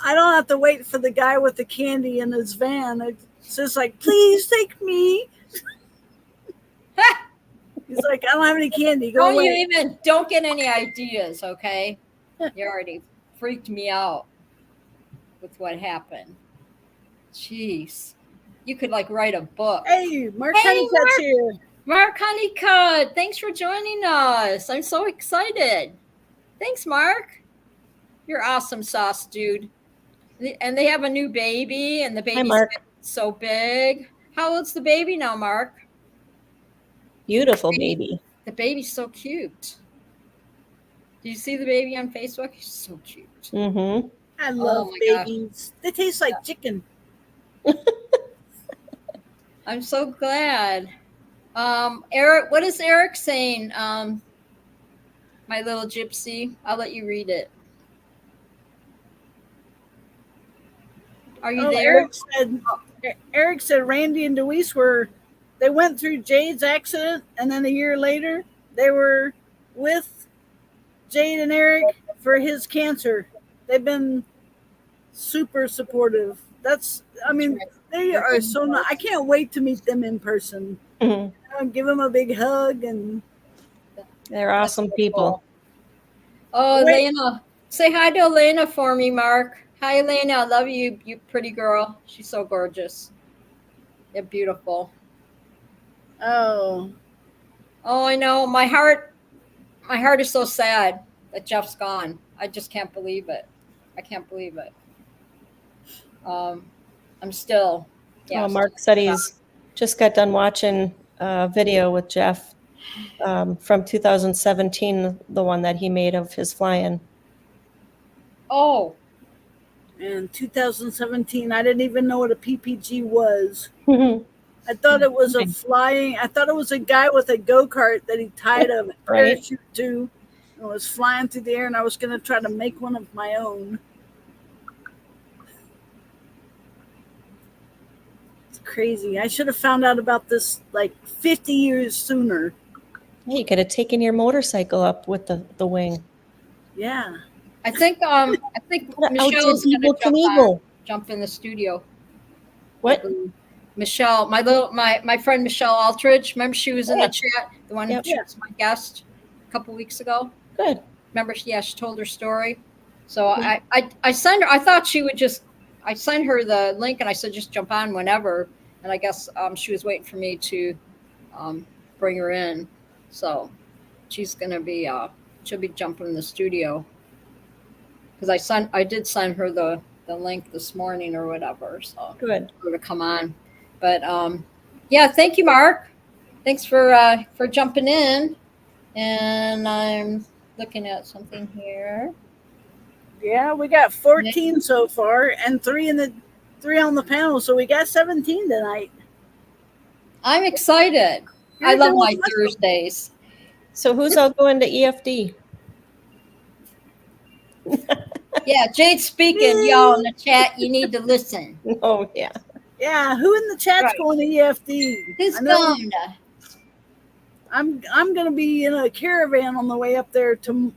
I don't have to wait for the guy with the candy in his van. It's just like, please take me. He's like, I don't have any candy. Go away. Don't get any ideas, okay? You already freaked me out with what happened. Jeez. You could write a book. Hey, Mark Honeycutt's here. Mark Honeycutt, thanks for joining us. I'm so excited. Thanks, Mark. You're awesome sauce, dude. And they have a new baby, and the baby's so big. How old's the baby now, Mark? Beautiful baby. The baby's so cute. Did you see the baby on Facebook? He's so cute. Mm-hmm. I love babies. They taste like chicken. I'm so glad. Eric, what is Eric saying? My little gypsy. I'll let you read it. Are you there? Eric said Randy and Deweese they went through Jade's accident, and then a year later, they were with Jade and Eric for his cancer. They've been super supportive. I mean, they are so nice. I can't wait to meet them in person. Mhm. Give them a big hug and. They're awesome people. Oh, Elena. Say hi to Elena for me, Mark. Hi, Elena. I love you, you pretty girl. She's so gorgeous. You're beautiful. Oh. Oh, I know. My heart is so sad that Jeff's gone. I just can't believe it. I can't believe it. I'm still. Yeah, Mark said he's just got done watching a video with Jeff from 2017, the one that he made of his flying. Oh. In 2017, I didn't even know what a PPG was. I thought it was I thought it was a guy with a go-kart that he tied a parachute to and was flying through the air, and I was going to try to make one of my own. It's crazy. I should have found out about this like 50 years sooner. Yeah, you could have taken your motorcycle up with the wing. Yeah. I think Michelle's gonna jump in the studio. What? Michelle, my friend Michelle Aldridge. Remember she was in the chat, the one who was my guest a couple weeks ago. Good. Remember, she told her story. So I sent her. I thought she would I sent her the link and I said just jump on whenever. And I guess she was waiting for me to bring her in. So she's gonna be she'll be jumping in the studio. Because I did send her the link this morning or whatever, so good for her to come on. But yeah, thank you, Mark. Thanks for jumping in. And I'm looking at something here. Yeah, we got 14 so far, and three on the panel, so we got 17 tonight. I'm excited. I love my Thursdays. So who's all going to EFD? Yeah, Jade's speaking, y'all in the chat. You need to listen. Oh, yeah. Yeah, who in the chat's going to EFD? Who's going to? I'm going to be in a caravan on the way up there to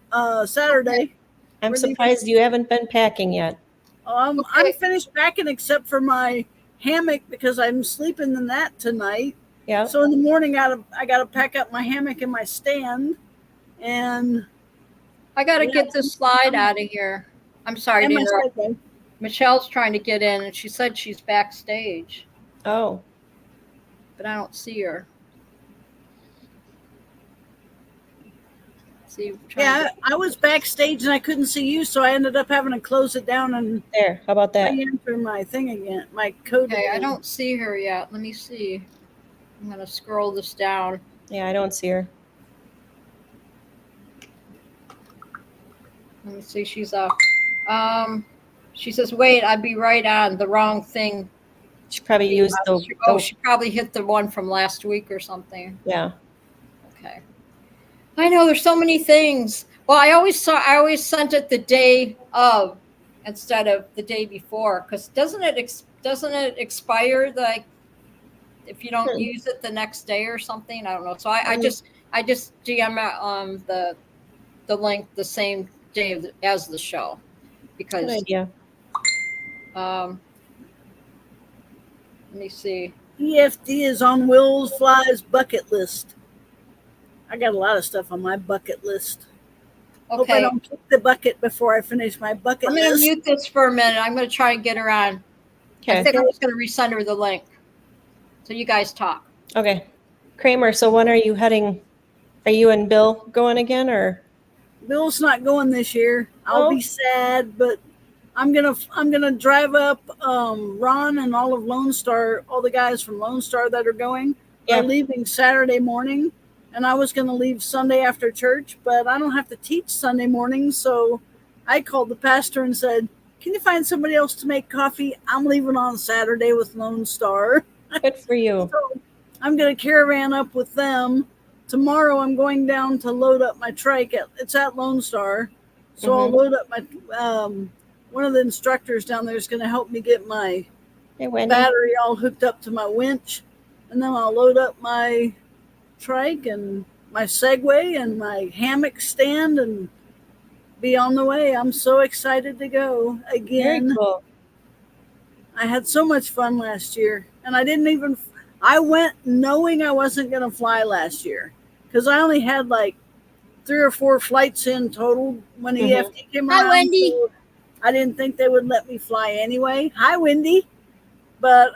Saturday. I'm surprised you haven't been packing yet. I'm finished packing except for my hammock because I'm sleeping in that tonight. Yeah. So in the morning, I got to pack up my hammock and my stand, and I got to get this slide out of here. I'm sorry to interrupt. Michelle's trying to get in, and she said she's backstage. Oh. But I don't see her. Yeah, I was backstage and I couldn't see you, so I ended up having to close it down and there. How about that? Enter my thing again, my code. Okay, again. I don't see her yet. Let me see. I'm gonna scroll this down. Yeah, I don't see her. Let me see. She's up. She says, "Wait, I'd be right on the wrong thing." She probably used the. She probably hit the one from last week or something. Yeah. Okay. I know there's so many things. Well, I always sent it the day of instead of the day before, because doesn't it expire like if you don't use it the next day or something? I don't know. So I just DM the link the same day as the show because. Good idea. Let me see. EFD is on Will's Fly's bucket list. I got a lot of stuff on my bucket list. Okay. Hope I don't kick the bucket before I finish my bucket list. I'm going to mute this for a minute. I'm going to try and get her on. Okay. I think I'm just going to resend her the link. So you guys talk. Okay. Kramer, so when are you heading? Are you and Bill going again, or? Bill's not going this year. I'll be sad, but I'm gonna drive up. Ron and all of Lone Star, all the guys from Lone Star that are going, are leaving Saturday morning. And I was going to leave Sunday after church, but I don't have to teach Sunday morning. So I called the pastor and said, can you find somebody else to make coffee? I'm leaving on Saturday with Lone Star. Good for you. So I'm going to caravan up with them. Tomorrow I'm going down to load up my trike. It's at Lone Star. So I'll load up my, one of the instructors down there is going to help me get my battery all hooked up to my winch. and then I'll load up my trike and my Segway and my hammock stand and be on the way. I'm so excited to go Very again. cool. I had so much fun last year, and I went knowing I wasn't going to fly last year because I only had like 3 or 4 flights in total when Mhm. EFT came Hi, around. Wendy. So I didn't think they would let me fly anyway. Hi, Wendy. But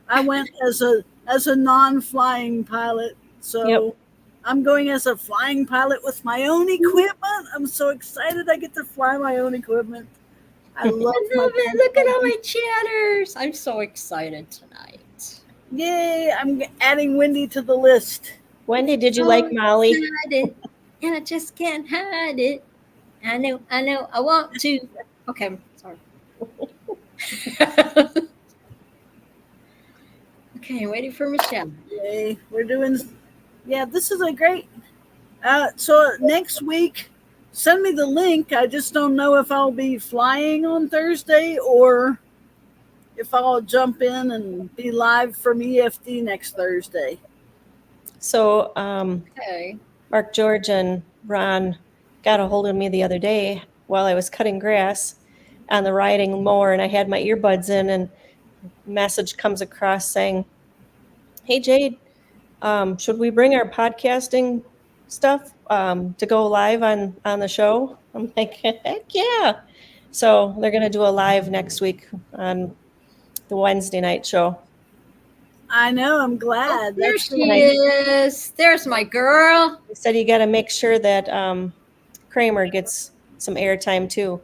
I went as a non-flying pilot, so Yep. I'm going as a flying pilot with my own equipment. I'm so excited I get to fly my own equipment. I love I my love it. Look at all my chatters. I'm so excited tonight. Yay, I'm adding Wendy to the list. Wendy, did you So like Molly? excited, and I just can't hide it. I know, I want to. Okay, I'm sorry. Okay, waiting for Michelle. Yay, we're doing, yeah, this is a great, so next week, send me the link. I just don't know if I'll be flying on Thursday or if I'll jump in and be live from EFD next Thursday. So Okay. Mark George and Ron got a hold of me the other day while I was cutting grass on the riding mower, and I had my earbuds in, and a message comes across saying, "Hey Jade, should we bring our podcasting stuff to go live on the show?" I'm like, "Heck yeah!" So they're gonna do a live next week on the Wednesday night show. I know, I'm Oh, glad. there That's she nice. is. There's my girl. They said you got to make sure that Kramer gets some airtime too.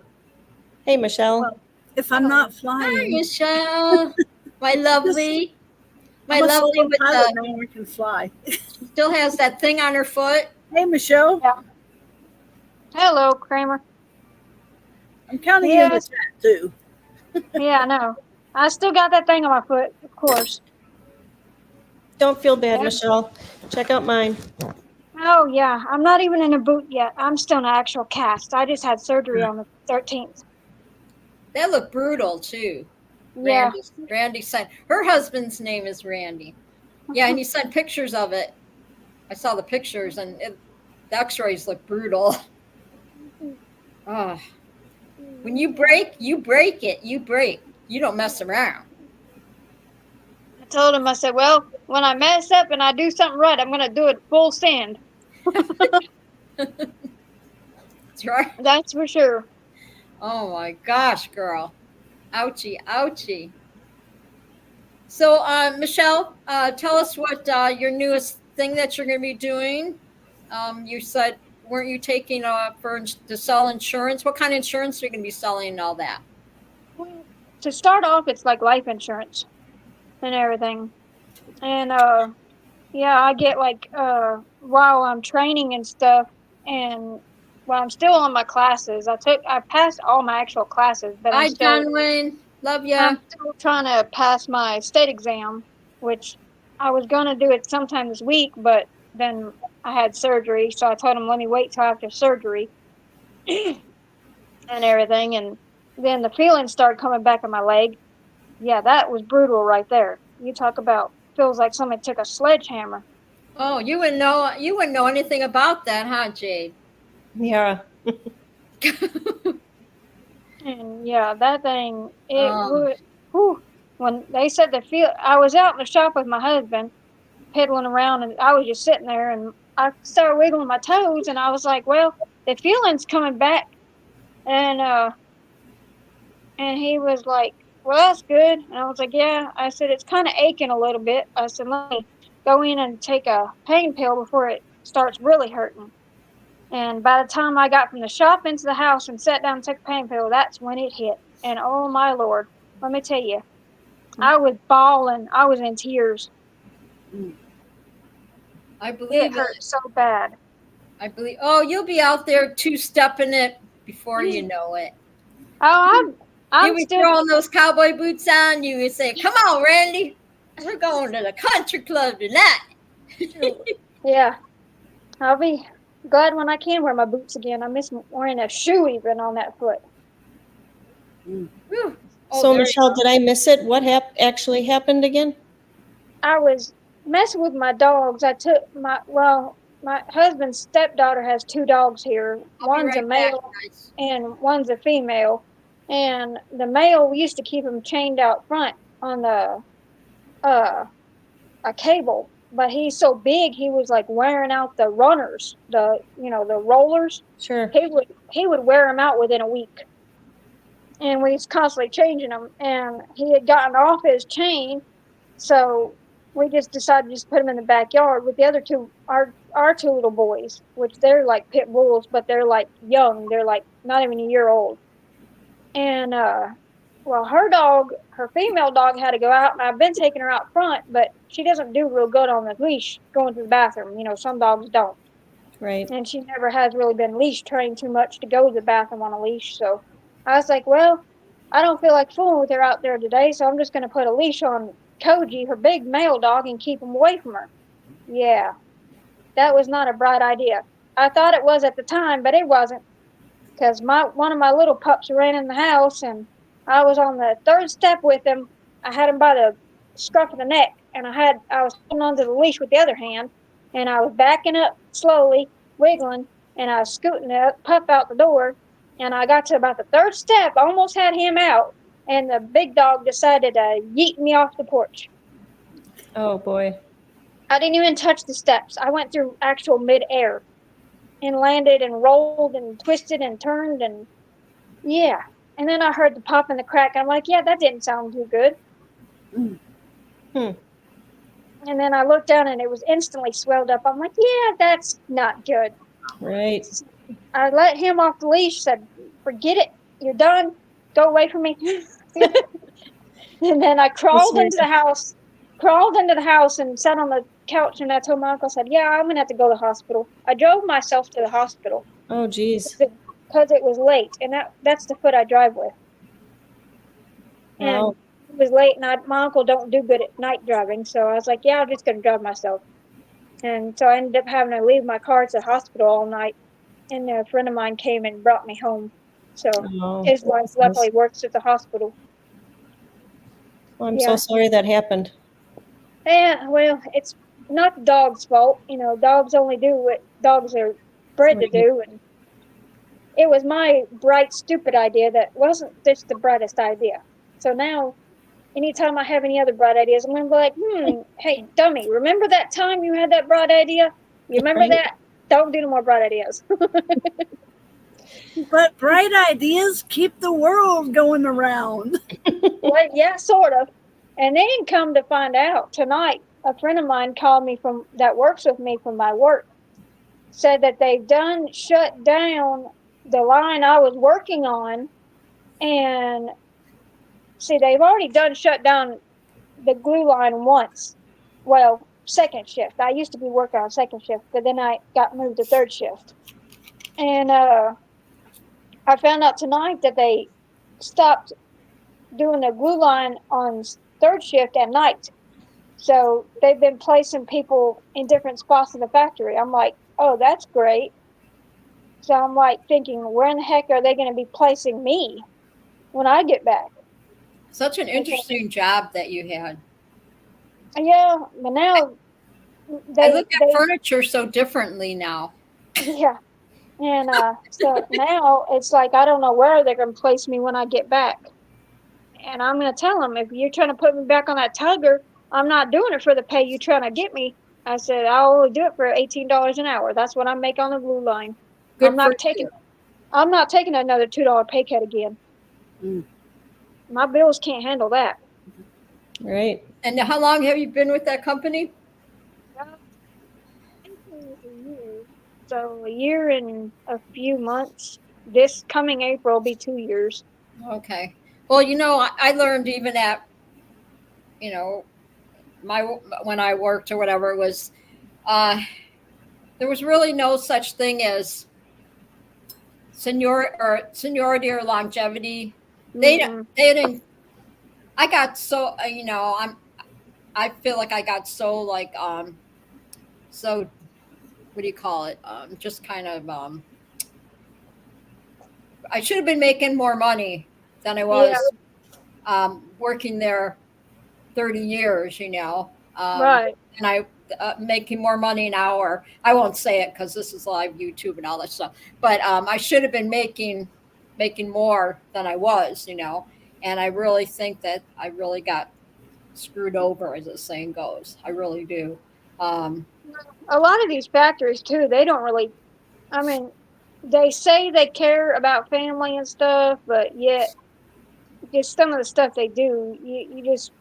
Hey Michelle. well, if I'm not Hi, flying, Michelle. My lovely. My I'm a lovely solo with pilot the. now. I can fly. She still has that thing on her foot. Hey, Michelle, Yeah. Hello, Kramer. I'm counting you in the Yes. chat too. Yeah, I know. I still got that thing on my foot, of course. Don't feel bad, Yeah. Michelle. Check out mine. Oh, yeah. I'm not even in a boot yet. I'm still in an actual cast. I just had surgery on the 13th. That looked brutal too. Yeah. Randy sent her husband's name is Randy. Yeah, and he sent pictures of it. I saw the pictures, and the X-rays look brutal. Oh, when you break it. You break. You don't mess around. I told him, I said, well, when I mess up and I do something right, I'm going to do it full send. That's right. That's for sure. Oh my gosh, girl. Ouchie, ouchie. So, Michelle, tell us what your newest thing that you're going to be doing. You said, weren't you taking to sell insurance? What kind of insurance are you going to be selling and all that? Well, to start off, it's like life insurance and everything. And, yeah, I get like while I'm training and stuff, and while I'm still on my classes, I passed all my actual classes, but Hi, John Wayne. Love ya. I'm still trying to pass my state exam, which I was gonna do it sometime this week, but then I had surgery, so I told him let me wait till after surgery and everything, and then the feelings started coming back in my leg. Yeah, that was brutal right there. You talk about feels like somebody took a sledgehammer. Oh, you wouldn't know anything about that, huh, Jade? Yeah. And yeah, that thing, it um, would, whew, when they said I was out in the shop with my husband, pedaling around, and I was just sitting there, and I started wiggling my toes, and I was like, well, the feeling's coming back. And, and he was like, well, that's good. And I was like, yeah. I said, it's kind of aching a little bit. I said, let me go in and take a pain pill before it starts really hurting. And by the time I got from the shop into the house and sat down and took a pain pill, that's when it hit. And oh my Lord, let me tell you, I was bawling. I was in tears. I It believe hurt it. so bad. I believe. Oh, you'll be out there two-stepping it before you know it. Oh, I'm You'll be still, throwing those cowboy boots on you and say, "Come on, Randy, we're going to the country club tonight." yeah, I'll be glad when I can wear my boots again. I miss wearing a shoe even on that foot. Whew. Oh, So there you Michelle, go. did I miss it? What actually happened again? I was messing with my dogs. I took my husband's stepdaughter has two dogs here. I'll be One's a right back, male guys. and one's a female. And the male, we used to keep him chained out front on the uh a cable, but he's so big he was like wearing out the runners, the rollers. Sure. He would wear them out within a week, and we was constantly changing them. And he had gotten off his chain, so we just decided to just put him in the backyard with the other two, our two little boys, which they're like pit bulls, but they're like young. They're like not even a year old. And well, her female dog had to go out, and I've been taking her out front, but she doesn't do real good on the leash going to the bathroom. Some dogs don't. Right. And she never has really been leash trained too much to go to the bathroom on a leash. So I was like, well, I don't feel like fooling with her out there today, so I'm just going to put a leash on Koji, her big male dog, and keep him away from her. Yeah, that was not a bright idea. I thought it was at the time, but it wasn't, because one of my little pups ran in the house, and I was on the third step with him. I had him by the scruff of the neck, and I was holding onto the leash with the other hand, and I was backing up slowly, wiggling, and I was scooting the pup out the door, and I got to about the third step, almost had him out, and the big dog decided to yeet me off the porch. Oh boy. I didn't even touch the steps. I went through actual mid-air and landed and rolled and twisted and turned, and yeah. And then I heard the pop and the crack. I'm like, yeah, that didn't sound too good. Hmm. And then I looked down and it was instantly swelled up. I'm like, yeah, that's not good. Right. I let him off the leash, said, forget it. You're done. Go away from me. And then I crawled into the house and sat on the couch, and I told my uncle, I said, yeah, I'm going to have to go to the hospital. I drove myself to the hospital Oh geez. because it was late, and that's the foot I drive with. And Wow. it was late, and my uncle don't do good at night driving, so I was like, yeah, I'm just going to drive myself. And so I ended up having to leave my car at the hospital all night, and a friend of mine came and brought me home. So Oh, his wife luckily works at the hospital. well, I'm Yeah. so sorry that happened. Yeah, well, it's not the dog's fault. Dogs only do what dogs are bred to do, and it was my bright, stupid idea that wasn't just the brightest idea. So now, anytime I have any other bright ideas, I'm going to be like, hey, dummy, remember that time you had that bright idea? You remember Right. that? Don't do no more bright ideas. But bright ideas keep the world going around. Well, yeah, sort of. And then come to find out tonight, a friend of mine called me that works with me from my work, said that they've done shut down the line I was working on. And see, they've already done shut down the glue line once. Well, second shift. I used to be working on second shift, but then I got moved to third shift. And I found out tonight that they stopped doing the glue line on third shift at night. So they've been placing people in different spots in the factory. I'm like, oh, that's great. So I'm like thinking, where in the heck are they going to be placing me when I get back? Such an interesting job that you had. Yeah, but now I look at furniture so differently now. Yeah. And so now it's like, I don't know where they're going to place me when I get back. And I'm going to tell them, if you're trying to put me back on that tugger, I'm not doing it for the pay you're trying to get me. I said, I'll only do it for $18 an hour. That's what I make on the blue line. Good I'm not for you. taking another $2 pay cut again. My bills can't handle that. Right. And how long have you been with that company? So a year and a few months. This coming April will be 2 years. Okay. Well, I learned even at, when I worked or whatever, it was, there was really no such thing as seniority or longevity. They didn't. I got so I feel like I got so so what do you call it? Just kind of I should have been making more money than I was working there 30 years. Right. And I making more money now, or I won't say it because this is live YouTube and all that stuff. But I should have been making more than I was, And I really think that I really got screwed over, as the saying goes. I really do. Um, A lot of these factories too, they don't really. I mean, they say they care about family and stuff, but yet just some of the stuff they do, you just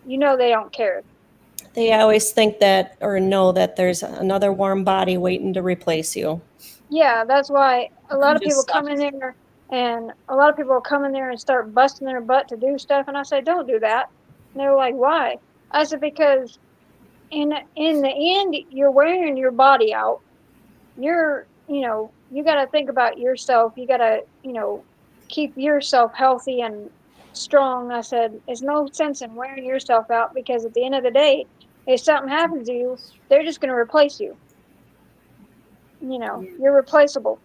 they don't care. They always think that or know that there's another warm body waiting to replace you. Yeah, that's why a lot It of people just come in sucks. there, and a lot of people come in there and start busting their butt to do stuff, and I say, don't do that. And they're like, why? I said, because in the end, you're wearing your body out. You got to think about yourself. You got to, keep yourself healthy and strong. I said, there's no sense in wearing yourself out because at the end of the day, if something happens to you, they're just going to replace you. You're replaceable.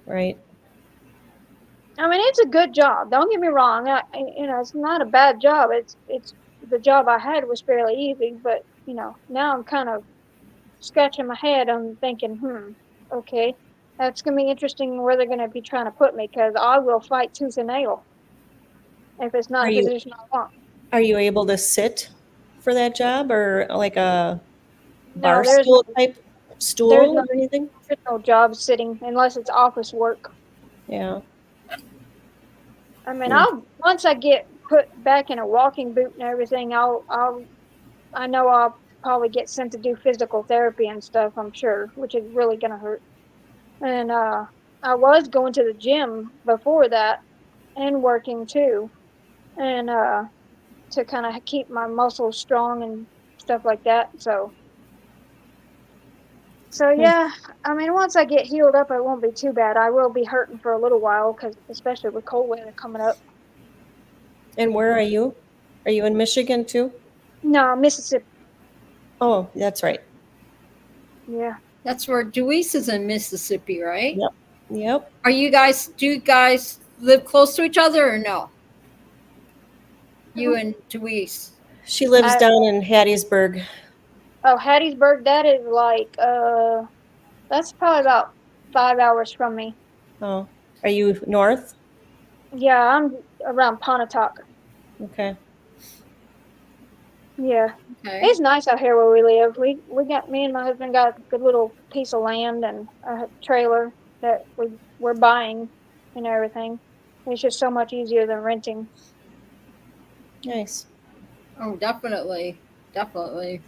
Right. I mean, it's a good job. Don't get me wrong. It's not a bad job. It's the job I had was fairly easy, but now I'm kind of scratching my head on thinking, okay, that's gonna be interesting where they're gonna be trying to put me because I will fight tooth and nail if it's not Are a you position I want. are you able to sit for that job or like a No, bar stool type there's stool no or anything? there's no job sitting unless it's office work. Yeah. I mean, Hmm. I'll once I get put back in a walking boot and everything, I know I'll probably get sent to do physical therapy and stuff, I'm sure, which is really gonna hurt. And I was going to the gym before that and working too. And to kind of keep my muscles strong and stuff like that. So Hmm. yeah, I mean, once I get healed up, it won't be too bad. I will be hurting for a little while because especially with cold weather coming up. And where are you? Are you in Michigan too? No, Mississippi. Oh, that's right. Yeah. that's where Deweese is in Mississippi, right? Yep. Yep. Do you guys live close to each other or no? You and Deweese. She lives I, down in Hattiesburg. oh, Hattiesburg. That is like that's probably about 5 hours from me. Oh, are you north? Yeah, I'm around Pontotoc. Okay. Yeah. Okay. It's nice out here where we live. We got me and my husband got a good little piece of land and a trailer that we're buying and everything. It's just so much easier than renting. Nice. Oh, definitely. Definitely.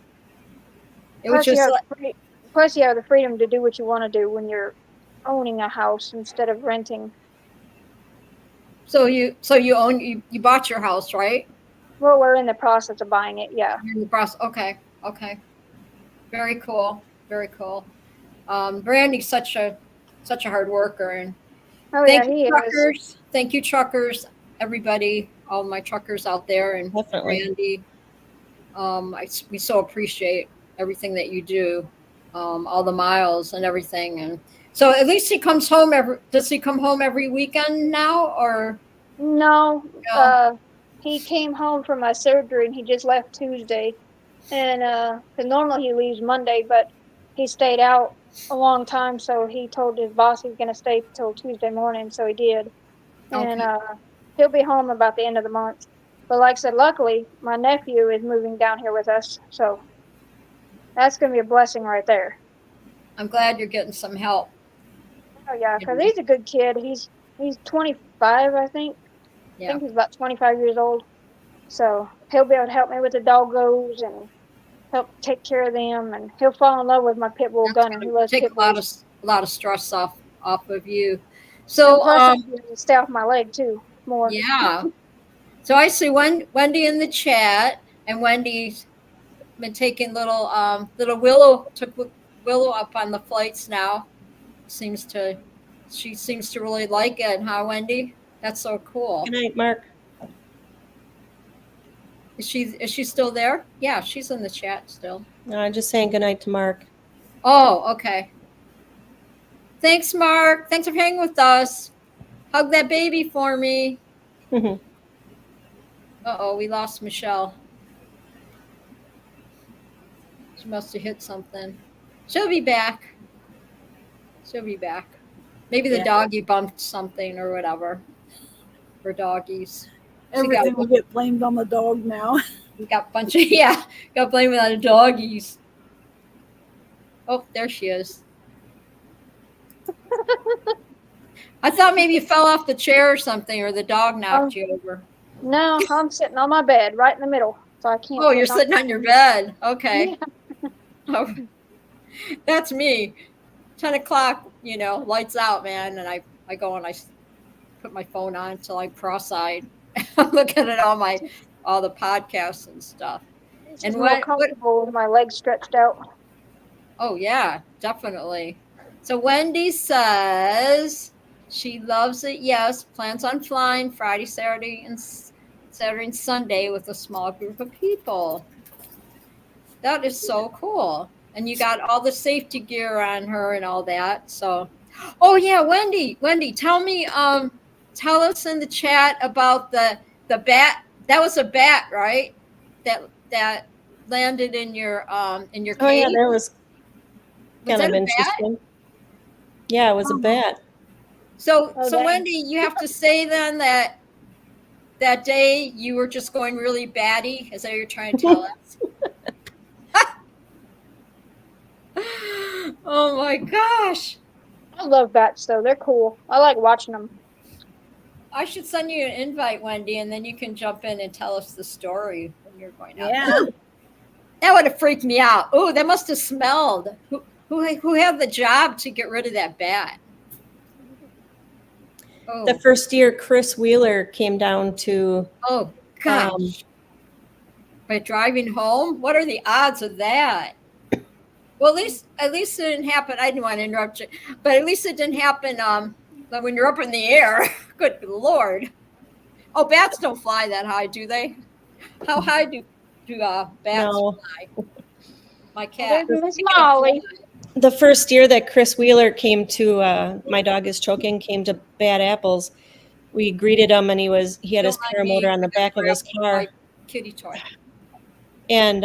It was Plus you just have like, plus you have the freedom to do what you want to do when you're owning a house instead of renting. you bought your house, right? Well, we're in the process of buying it. Yeah. You're in the process. Okay. Okay. Very cool. Very cool. Brandy's such a hard worker, and Oh yeah, thank you, he is. truckers. Thank you, truckers. Everybody, all my truckers out there, and Definitely. Brandy. We so appreciate everything that you do, all the miles and everything. And so, at least he comes home every. Does he come home every weekend now, or No, no? he came home from a surgery and he just left Tuesday. And 'cause normally he leaves Monday, but he stayed out a long time, so he told his boss he's gonna stay till Tuesday morning, so he did. And Okay, he'll be home about the end of the month. But like I said, luckily my nephew is moving down here with us, so that's gonna be a blessing right there. I'm glad you're getting some help. Oh yeah, You 'cause know? he's a good kid. He's 25, I think. I Yeah. think he's about 25 years old. So he'll be able to help me with the doggos and help take care of them, and he'll fall in love with my pit bull That's Gunner. He going to loves take pit bulls. a lot of stress off of you. And So plus, I'll be able to stay off my leg too more. yeah. So I see Wendy in the chat, and Wendy's been taking little Willow took Willow up on the flights now. Seems to She seems to really like it, huh, Wendy? That's so cool. Good night, Mark. Is she still there? Yeah, she's in the chat still. No, I'm just saying good night to Mark. Oh, okay. Thanks, Mark. Thanks for hanging with us. Hug that baby for me. Uh-oh, we lost Michelle. She must have hit something. She'll be back. She'll be back. Maybe the Yeah. doggy bumped something or whatever. For doggies. Everything will get blamed on the dog now. We got a bunch of got blamed on the doggies. Oh, there she is. I thought maybe you fell off the chair or something, or the dog knocked you over. No, I'm sitting on my bed right in the middle, so I can't. Oh, you're sitting on your bed. Okay. Yeah. Oh, that's me. 10 o'clock, lights out, man. And I go and I put my phone on until I'm cross-eyed. I'm looking at all the podcasts and stuff. It's And more comfortable with my legs stretched out. Oh, yeah, definitely. So Wendy says she loves it. Yes, plans on flying Friday, Saturday, and Sunday with a small group of people. That is so cool. And you got all the safety gear on her and all that. So, oh yeah, Wendy, tell me, tell us in the chat about the bat. That was a bat, right? That landed in your cave. Oh yeah, that was Was kind that of a interesting. bat? Yeah, it was a bat. So dang. Wendy, you have to say then that day you were just going really batty. Is that what you're trying to tell us? Oh my gosh. I love bats though; they're cool. I like watching them. I should send you an invite, Wendy, and then you can jump in and tell us the story when you're going out. Yeah. That would have freaked me out. Oh, that must have smelled. Who had the job to get rid of that bat? Oh, The first year Chris Wheeler came down to oh gosh. By driving home? What are the odds of that? Well, at least it didn't happen. I didn't want to interrupt you, but at least it didn't happen when you're up in the air. Good Lord. Oh, bats don't fly that high, do they? How high do bats No. fly? My cat. There's Miss Molly. The first year that Chris Wheeler came to My Dog is Choking, came to Bad Apples, we greeted him and he had his Don't mind me. paramotor on the back of his car. My kitty toy. And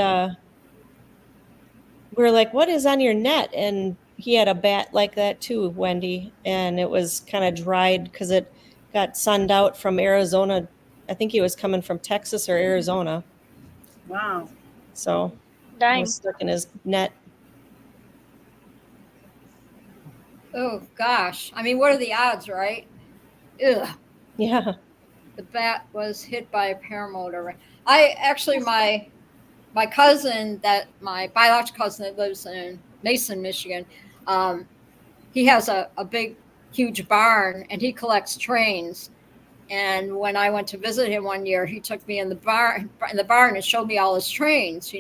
we were like, what is on your net? And he had a bat like that too, Wendy. And it was kind of dried because it got sunned out from Arizona. I think he was coming from Texas or Arizona. Wow. So it Dang. was stuck in his net. Oh gosh. I mean, what are the odds, right? Ugh. Yeah. The bat was hit by a paramotor. I actually, my cousin, my biological cousin that lives in Mason, Michigan, he has a big, huge barn and he collects trains. And when I went to visit him one year, he took me in the barn and showed me all his trains,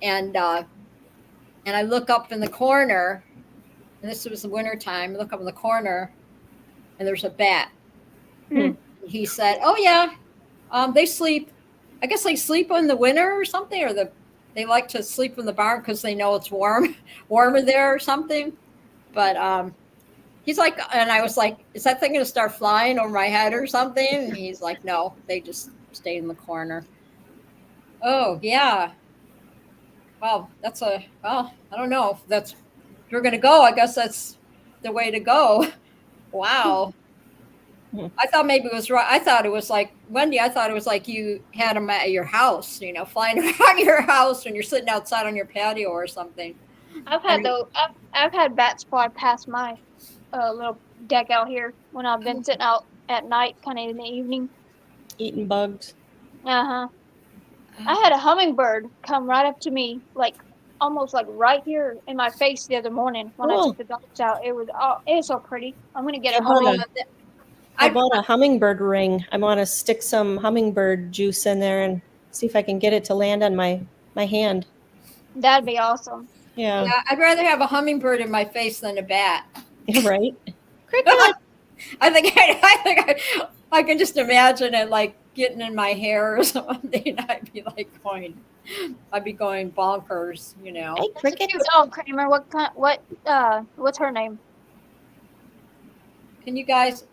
And I look up in the corner, and this was the wintertime. I look up in the corner, and there's a bat. Mm. He said, "Oh yeah, they sleep. I guess they sleep in the winter or something, or they like to sleep in the barn because they know it's warmer there or something." But he's like, and I was like, "Is that thing going to start flying over my head or something?" And he's like, "No, they just stay in the corner." Oh yeah. Wow, I don't know if you're going to go. I guess that's the way to go. Wow. I thought maybe it was right. I thought it was like, Wendy, I thought it was like you had them at your house, flying around your house when you're sitting outside on your patio or something. I've had bats fly past my little deck out here when I've been sitting out at night, kind of in the evening. Eating bugs. Uh-huh. I had a hummingbird come right up to me, almost right here in my face the other morning when I took the dogs out. It was so pretty. I'm gonna get a humming. I bought a hummingbird ring. I want to stick some hummingbird juice in there and see if I can get it to land on my hand. That'd be awesome. Yeah. I'd rather have a hummingbird in my face than a bat. Right. I think I can just imagine it like getting in my hair or something. I'd be going bonkers, Hey, That's a cute dog, Kramer. What's her name? Can you guys?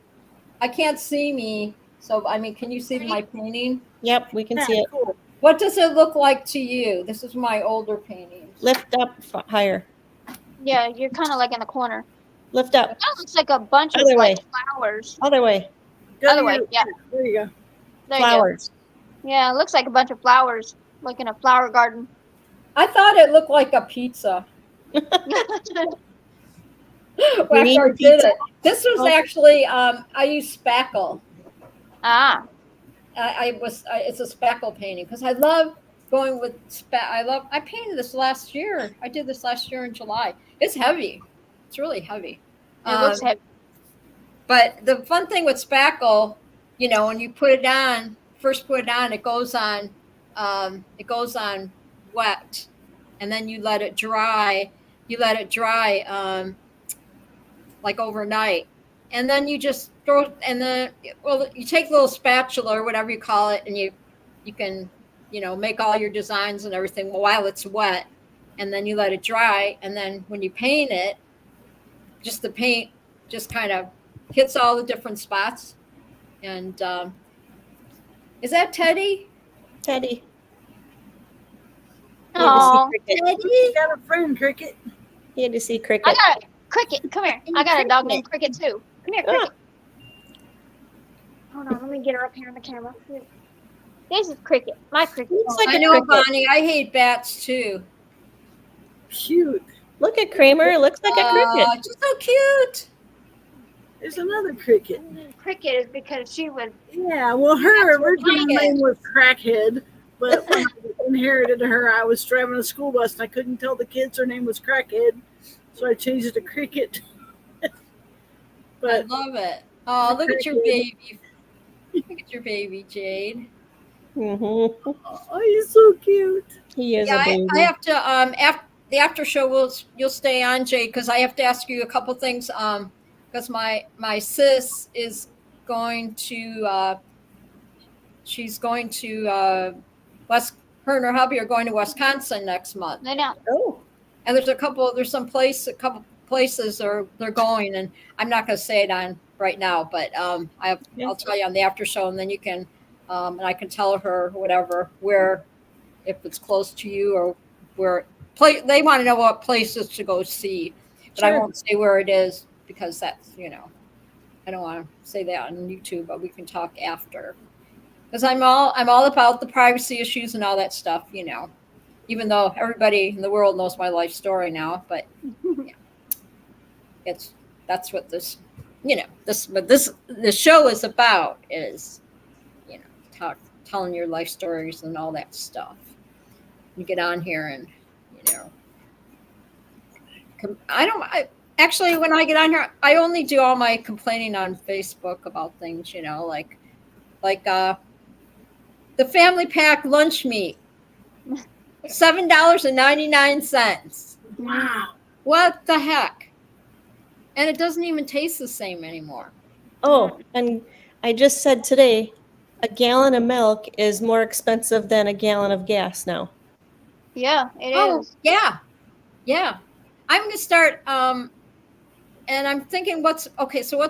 I can't see me, so can you see my painting? Yep, we can see it. Cool. What does it look like to you? This is my older paintings. Lift up higher. Yeah, you're kind of like in the corner. Lift up. That looks like a bunch of Other way. like flowers. Other way. Go Other to way, your- yeah. There you go. There Flowers. you go. Yeah, it looks like a bunch of flowers, like in a flower garden. I thought it looked like a pizza. After mean I did pizza? it. This was Oh. actually I used spackle. Ah, It's a spackle painting because I love going with I painted this last year. I did this last year in July. It's heavy. It's really heavy. it looks heavy. But the fun thing with spackle, when you put it on, it goes on wet, and then you let it dry. Like overnight, and then you just throw you take a little spatula or whatever you call it, and you can make all your designs and everything while it's wet, and then you let it dry, and then when you paint it, the paint just kind of hits all the different spots. And is that Teddy? Teddy. Oh, You got a friend, Cricket. He had to see Cricket. I got Cricket. Come here. I got a dog named Cricket too. Come here, Cricket. Hold on, let me get her up here in the camera. This is Cricket. My Cricket. Looks like I a know, cricket. Bonnie. I hate bats too. Cute. Look at Kramer. Looks like a cricket. She's so cute. There's another Cricket. Cricket is because she was. Yeah, well, her That's what original mine name is. was Crackhead, but when I inherited her, I was driving a school bus and I couldn't tell the kids her name was Crackhead, so I changed it to Cricket. I But love it. Oh, look at your baby. Look at your baby, Jade. Mm-hmm. oh, he's so cute. He is Yeah, a baby. I have to after the after show you'll stay on, Jade, because I have to ask you a couple things. Because my sis is going to she's going to her and her hubby are going to Wisconsin next month. No, no. Oh. And there's a couple places they're going, and I'm not going to say it on right now, but I'll tell you on the after show, and then you can and I can tell her whatever where, if it's close to you or where they want to know what places to go see, but I Sure. won't say where it is because that's I don't want to say that on YouTube, but we can talk after, because I'm all about the privacy issues and all that stuff, even though everybody in the world knows my life story now, but yeah, that's what this the show is about, is telling your life stories and all that stuff. You get on here and actually, when I get on here, I only do all my complaining on Facebook about things, like the family pack lunch meat, $7.99. Wow. What the heck? And it doesn't even taste the same anymore. Oh, and I just said today, a gallon of milk is more expensive than a gallon of gas now. Yeah, it is. Oh, yeah. I'm going to start, and I'm thinking what's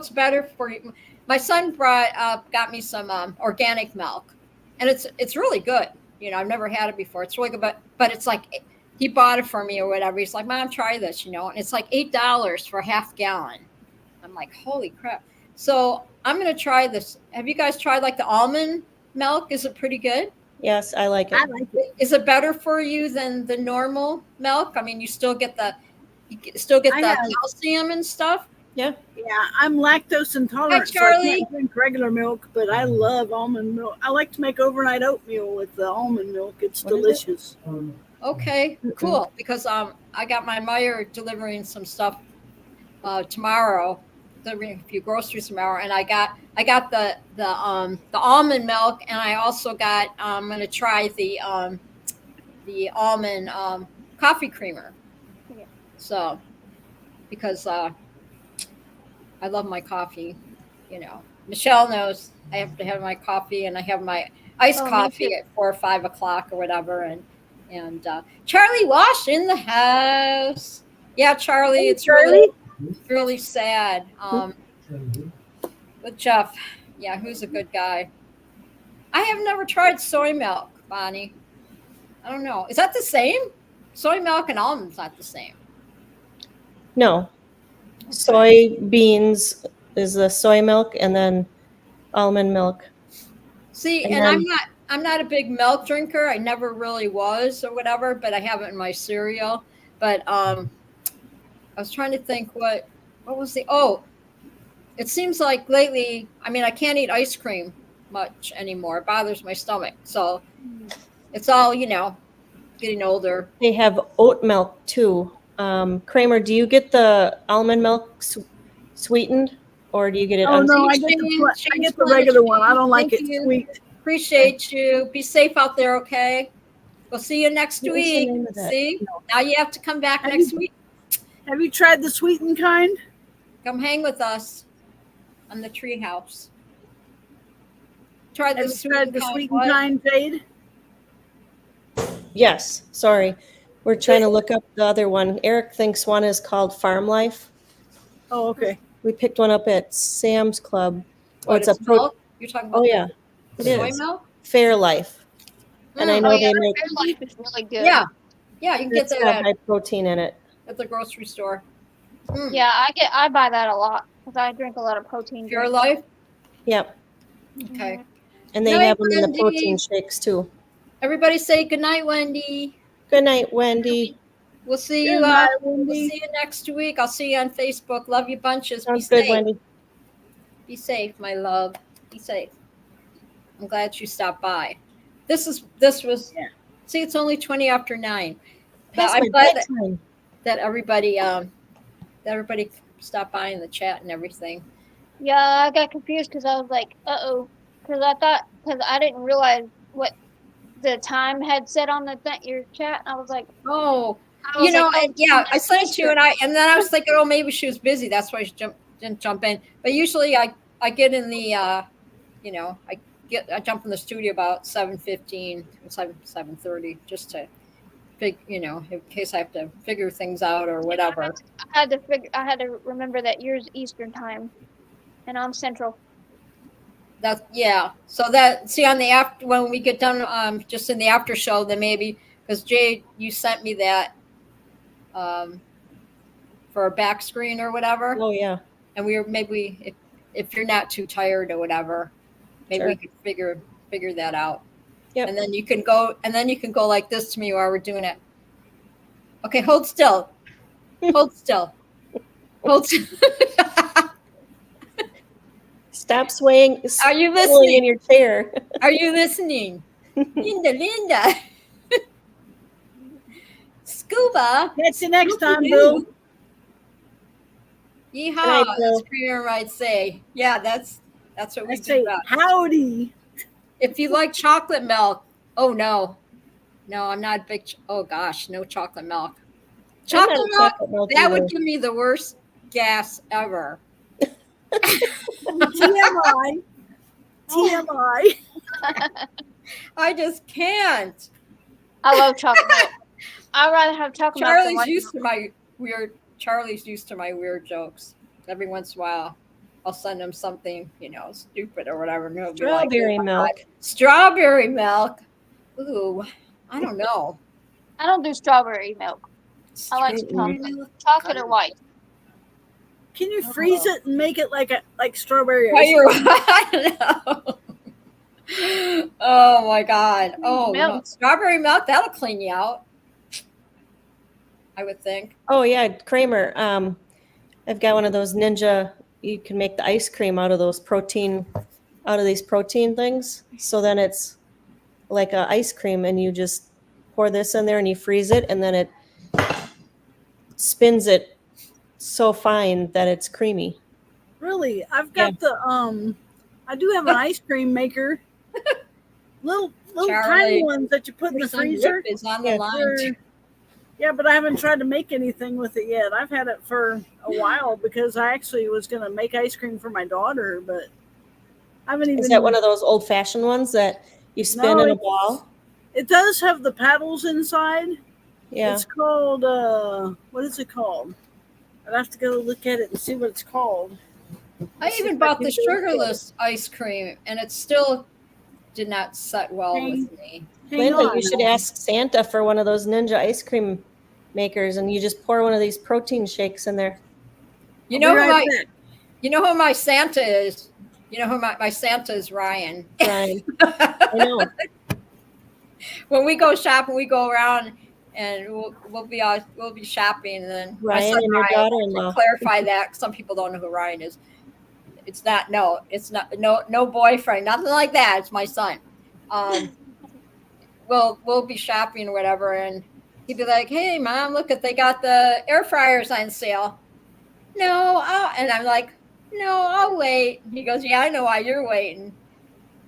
better for you. My son got me some organic milk, and it's really good. I've never had it before. It's really good, but it's like, he bought it for me or whatever. He's like, Mom, try this, and it's like $8 for a half gallon. I'm like, holy crap. So I'm going to try this. Have you guys tried like the almond milk? Is it pretty good? Yes, I like it. I like it. Is it better for you than the normal milk? I mean, you still get the calcium and stuff. Yeah, I'm lactose intolerant, so I Charlie. can't drink regular milk, but I love almond milk. I like to make overnight oatmeal with the almond milk. It's What is it? delicious. Okay, cool. Because I got my Meyer delivering some stuff tomorrow, delivering a few groceries tomorrow, and I got the almond milk, and I also got I'm going to try the almond coffee creamer. Yeah. So because I love my coffee, Michelle knows I have to have my coffee, and I have my iced Oh, me coffee too. at 4 or 5 o'clock or whatever, and Charlie Wash in the house. Yeah, Charlie, Hey, it's Charlie. really sad. With Jeff, yeah, who's a good guy. I have never tried soy milk, Bonnie. I don't know. Is that the same? Soy milk and almonds not the same. No. Soybeans is the soy milk, and then almond milk. See, And and then- I'm not a big milk drinker. I never really was or whatever, but I have it in my cereal. But I was trying to think what was the it seems like lately, I mean, I can't eat ice cream much anymore. It bothers my stomach. So it's all, getting older. They have oat milk too. Kramer, do you get the almond milk sweetened, or do you get it Oh no, I unsweetened? get the regular one. I don't like Thank it you. sweet. Appreciate you. Be safe out there, okay? We'll see you next What was the week. name of that? See? Now you have to come back Have next you- week. Have you tried the sweetened kind? Come hang with us on the Treehouse. Try Have the you tried sweetened the kind. sweetened What? kind, Jade? Yes, sorry. We're trying to look up the other one. Eric thinks one is called Farm Life. Oh, okay. We picked one up at Sam's Club. What, it's a it's milk? You're talking about Oh yeah, the it soy is. milk? Fair Life. And I Mm. know Oh yeah, they make Fairlife is really good. Yeah. Yeah, you can get it's got that high protein in it. at the grocery store. Mm. Yeah, I buy that a lot because I drink a lot of protein Pure drinks. Life? Yep. Okay. And they Night, have them in the Wendy. protein shakes too. Everybody say good night, Wendy. Good night, Wendy. We'll see Good you. night, We'll Wendy. see you next week. I'll see you on Facebook. Love you bunches. Sounds Be good, safe. Wendy. Be safe, my love. Be safe. I'm glad you stopped by. This was. Yeah. See, it's only 20 after 9. But Past I'm my glad bedtime. that everybody stopped by in the chat and everything. Yeah, I got confused because I was like, uh-oh, because I didn't realize what the time had said on your chat. I was like, Oh, I was like, oh, yeah, I it's sent it to you, Easter. and then I was thinking, oh, maybe she was busy. That's why she didn't jump in. But usually, I get in the, I jump in the studio about 7:15, 7:30, just to in case I have to figure things out or whatever. I had to remember that yours Eastern time, and I'm Central. That's yeah. So that see on the after when we get done, just in the after show, then maybe because Jade, you sent me that for a back screen or whatever, Oh yeah. and maybe if you're not too tired or whatever, maybe we Sure. could figure that out. Yep. And then you can go like this to me while we're doing it. Okay, hold still. Hold still. Hold still. Stop swaying. Are you swaying listening? in your chair? Are you listening? Linda. Scuba. Catch you next time, Whoop-de-doo. Bill. Yeehaw, Good night, Bill. as Creamer might say. Yeah, that's what we I do. say About. howdy. If you like chocolate milk, oh no, I'm not a big. Oh gosh, no chocolate milk. I'm not Chocolate a milk, chocolate milk that would either. give me the worst gas ever. TMI. TMI. I just can't. I love chocolate milk. I'd rather have chocolate milk than Charlie's white used milk. to my weird jokes. Every once in a while, I'll send him something, stupid or whatever. And he'll be like, Strawberry "Oh my milk. God, strawberry milk. Ooh, I don't know. I don't do strawberry milk. I like Strawberry chocolate. milk? Chocolate or white. Can you freeze it and make it like strawberry Why ice you're, cream? I don't know. Oh my God. Oh, no. Milk. Strawberry milk, that'll clean you out. I would think. Oh yeah, Kramer. I've got one of those Ninja. You can make the ice cream out of these protein things. So then it's like a ice cream, and you just pour this in there and you freeze it, and then it spins it so fine that it's creamy. Really? I've got I do have an ice cream maker. little Charlie, tiny ones that you put in Your the son freezer. Rip is on the Yeah, line. too. Yeah, but I haven't tried to make anything with it yet. I've had it for a while because I actually was going to make ice cream for my daughter, but I haven't even. Is that one of those old-fashioned ones that you spin No, in a it's- ball? It does have the paddles inside. Yeah. It's called, what is it called? I'd have to go look at it and see what it's called. I See even if I bought can the do it. sugarless ice cream, and it still did not set well with me. Hang Linda, on. you should ask Santa for one of those ninja ice cream makers, and you just pour one of these protein shakes in there. You I'll know be who right my back. you know who my Santa is? You know who my Santa is? Ryan. Ryan, I know. When we go shopping, we go around and we'll be shopping, and then my Ryan son and your Ryan, daughter-in-law. to clarify that some people don't know who Ryan is. It's not no boyfriend, nothing like that. It's my son. We'll be shopping or whatever, and he'd be like, "Hey, Mom, look, they got the air fryers on sale." No, and I'm like, "No, I'll wait." He goes, "Yeah, I know why you're waiting."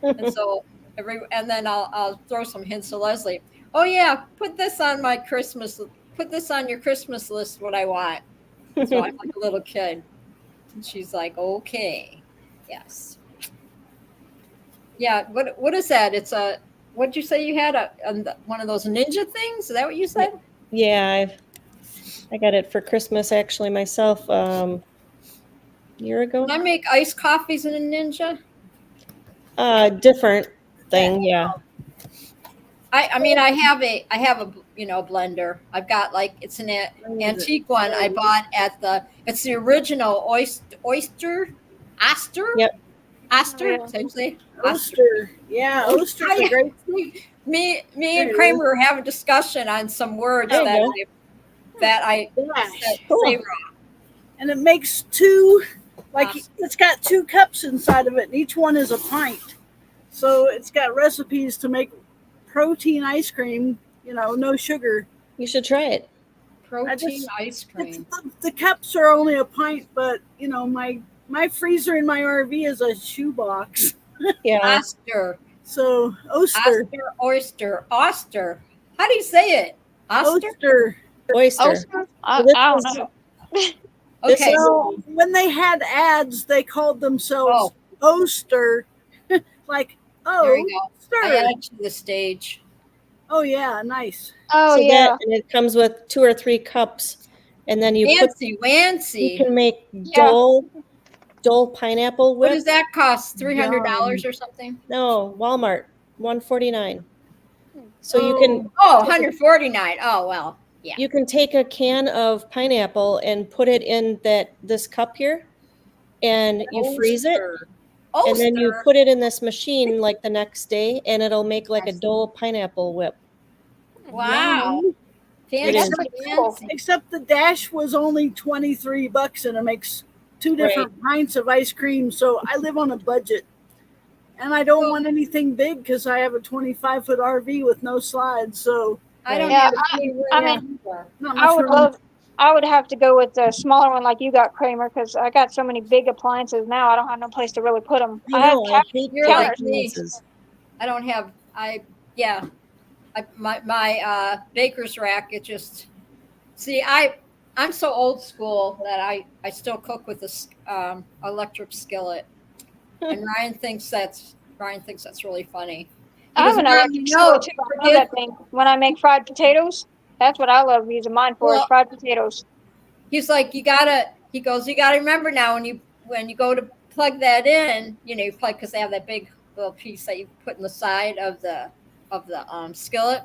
And so and then I'll throw some hints to Leslie. Oh yeah, put this on your Christmas list, what I want. So I'm like a little kid. And she's like, okay. Yes. Yeah, what is that? It's what'd you say you had one of those ninja things? Is that what you said? Yeah, I got it for Christmas actually myself year ago. Can I make iced coffees in a ninja? Different thing, yeah. I mean I have a blender. I've got it's an antique one I bought it's the original oyster. Yep. Oster, Yeah. essentially. Oster. Yeah, Oster's a great. Me and Kramer were having a discussion on some words There you that I Gosh. Cool. say wrong. And it makes two, it's got 2 cups inside of it, and each one is a pint. So it's got recipes to make protein ice cream, no sugar. You should try it. Protein ice cream. The cups are only a pint, but my freezer in my RV is a shoebox. Yeah. Oster. So Oster. Oster. How do you say it? Oster? Oyster. Oster? I This don't is- know. This Okay. is- So when they had ads, they called themselves Oster. Like, There you go. I Oster. added to the stage. Oh yeah, nice. Oh so yeah. that, and it comes with 2 or 3 cups, and then you Fancy. can make Yeah. Dole pineapple What whip. does that cost? $300 or something? No, Walmart, $149. So you can Oh, $149. Oh well. Yeah. you can take a can of pineapple and put it in this cup here, and you freeze it, and then you put it in this machine like the next day, and it'll make like a Dole pineapple whip. Wow. Yum. It is. Fancy. Except the dash was only $23, and it makes 2 different pints of ice cream. So I live on a budget, and I don't want anything big because I have a 25-foot RV with no slides. So I don't Yeah, have I mean, not I much would room. I would have to go with the smaller one like you got, Kramer, because I got so many big appliances now. I don't have no place to really put them. I know. I hate You're big like me. appliances. I don't have my baker's rack. It just I'm so old school that I still cook with this electric skillet, and Ryan thinks that's really funny. He I goes, have an "Mom, electric skillet too. I love that thing. When I make fried potatoes, that's what I love using mine for, is Well, fried potatoes. He's like, you gotta remember now when you go to plug that in, you plug, because they have that big little piece that you put in the side of the skillet,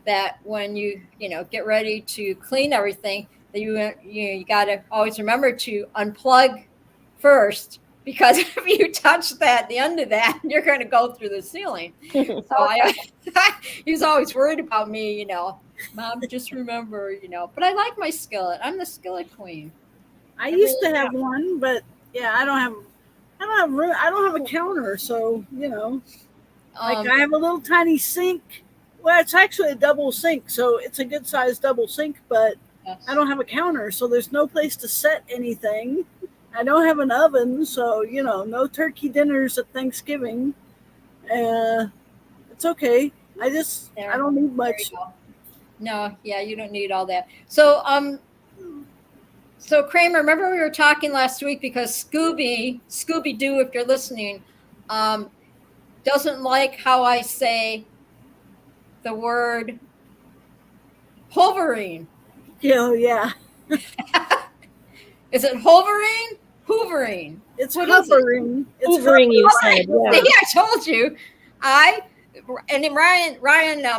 that when you get ready to clean everything, that you gotta always remember to unplug first, because if you touch the end of that, you're going to go through the ceiling. So he's always worried about me, Mom, just remember, but I like my skillet. I'm the skillet queen. I used to have one, but yeah, I don't have room. I don't have a counter, so I have a little tiny sink. Well, it's actually a double sink, so it's a good sized double sink, but I don't have a counter, so there's no place to set anything. I don't have an oven, so no turkey dinners at Thanksgiving. It's okay. I don't need much. No, yeah, you don't need all that. So so Kramer, remember we were talking last week, because Scooby Doo, if you're listening, doesn't like how I say the word Wolverine. Oh yeah. Is it Wolverine? Hoovering. It's What is hovering. It's Hoovering, you said. See, Yeah. I told you. and then Ryan,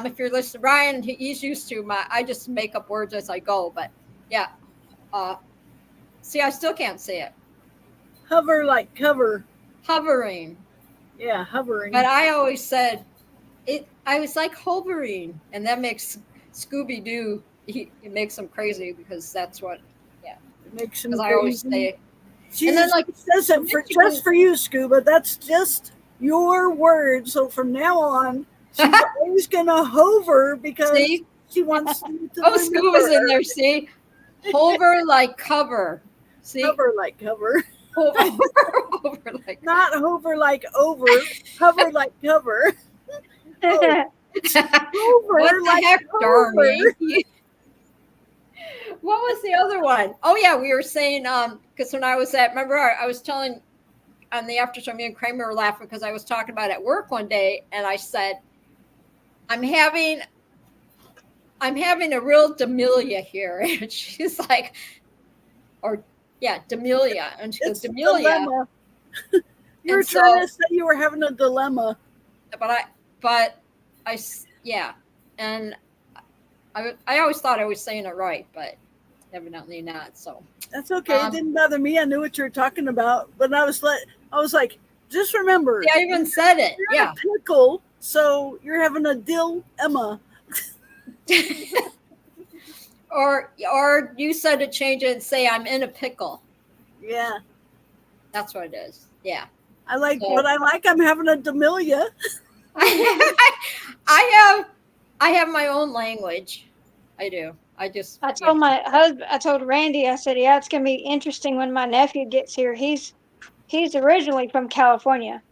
if you're listening, Ryan, he's used to I just make up words as I go, but yeah. See, I still can't say it. Hover like cover. Hovering. Yeah, hovering. But I always said it. I was like hovering, and that makes Scooby Doo. It makes him crazy because that's what. Yeah. It makes him Because crazy. I always say. She and then like says it just for you, Scuba. That's just your word. So from now on, she's always gonna hover because she wants you to. Oh, Scuba's in there. See, hover like cover. See, hover like cover. Hover like not hover like over. Hover like cover. Hover what the like heck, Darby? What was the other one? Oh yeah, we were saying because when I was remember I was telling on the after show, me and Kramer were laughing because I was talking about it at work one day, and I said, I'm having a real Demelia here. And she's like, Demelia. And she goes, Demelia. You were trying to say you were having a dilemma. But I and I always thought I was saying it right, but evidently not. So that's okay. It didn't bother me. I knew what you were talking about, but I was like, just remember. Yeah, I even said it. You're in a pickle, so you're having a dilemma. or you said to change it and say I'm in a pickle. Yeah, that's what it is. Yeah, I'm having a Demelia. I have my own language. I do. I told my husband. I told Randy. I said, "Yeah, it's gonna be interesting when my nephew gets here. He's originally from California,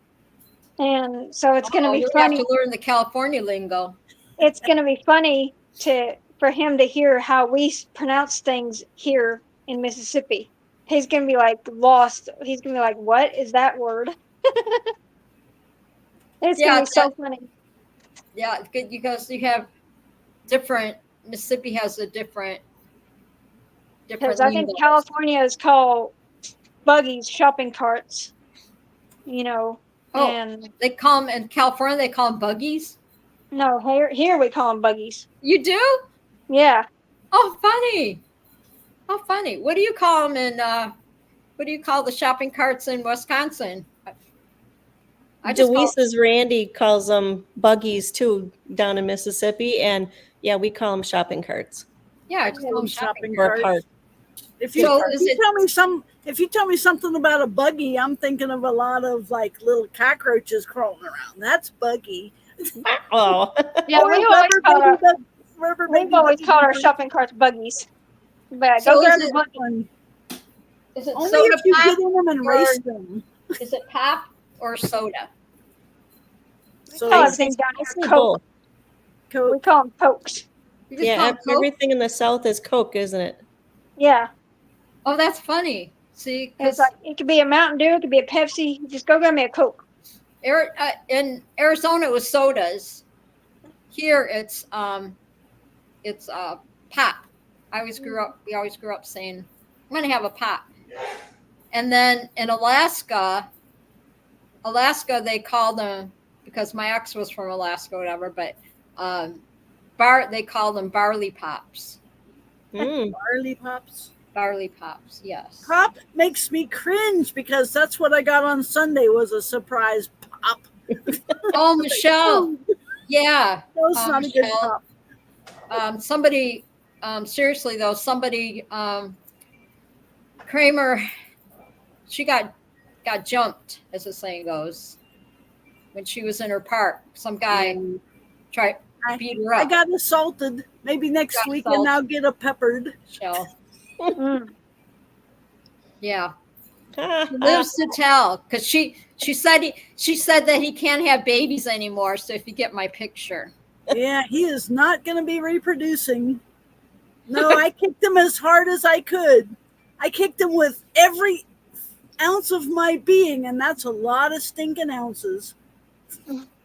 and so it's gonna be funny. Have to learn the California lingo. It's gonna be funny for him to hear how we pronounce things here in Mississippi. He's gonna be like lost. He's gonna be like, "What is that word?" It's gonna be so funny. Yeah, good because you have different. Mississippi has a different. Because I think California is called buggies, shopping carts. And they call them in California. They call them buggies. No, here we call them buggies. You do? Yeah. Oh, funny. What do you call them in? What do you call the shopping carts in Wisconsin? Deweese's Randy calls them buggies too down in Mississippi, and yeah, we call them shopping carts. Yeah, I just call them shopping carts. If you tell me something about a buggy, I'm thinking of a lot of like little cockroaches crawling around. That's buggy. Oh, yeah, we've always called our shopping carts buggies. But go grab a buggy. Is it only soda if you pop get in them and race them? Is it pop or soda? So we call everything down here Coke. We call them Cokes. Yeah, everything in the South is Coke, isn't it? Yeah. Oh, that's funny. See, it's like it could be a Mountain Dew, it could be a Pepsi. Just go grab me a Coke. In Arizona, it was sodas. Here, it's pop. We always grew up saying, "I'm going to have a pop." And then in Alaska, they call them, because my ex was from Alaska, or whatever. But they call them barley pops. Barley pops. Barley pops, yes. Pop makes me cringe because that's what I got on Sunday was a surprise pop. Oh, Michelle. Yeah. That was not a good pop. Somebody, seriously though, Kramer, she got jumped, as the saying goes, when she was in her park. Some guy tried to beat her up. I got assaulted. Maybe next week and I'll get a peppered. Michelle. Yeah. He lives to tell, because she said that he can't have babies anymore. So if you get my picture. Yeah, he is not going to be reproducing. No, I kicked him as hard as I could. I kicked him with every ounce of my being, and that's a lot of stinking ounces.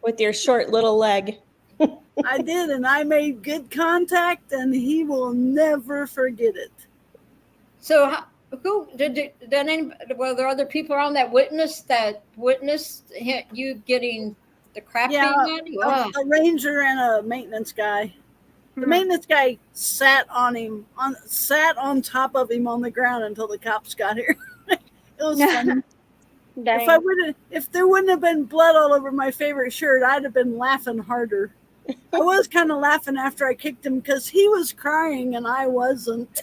With your short little leg. I did, and I made good contact, and he will never forget it. So, who did were there other people around that witnessed you getting the crappy Yeah, one. Ugh. a ranger and a maintenance guy. The Hmm. maintenance guy sat on top of him on the ground until the cops got here. It was funny. Dang. If there wouldn't have been blood all over my favorite shirt, I'd have been laughing harder. I was kind of laughing after I kicked him because he was crying and I wasn't.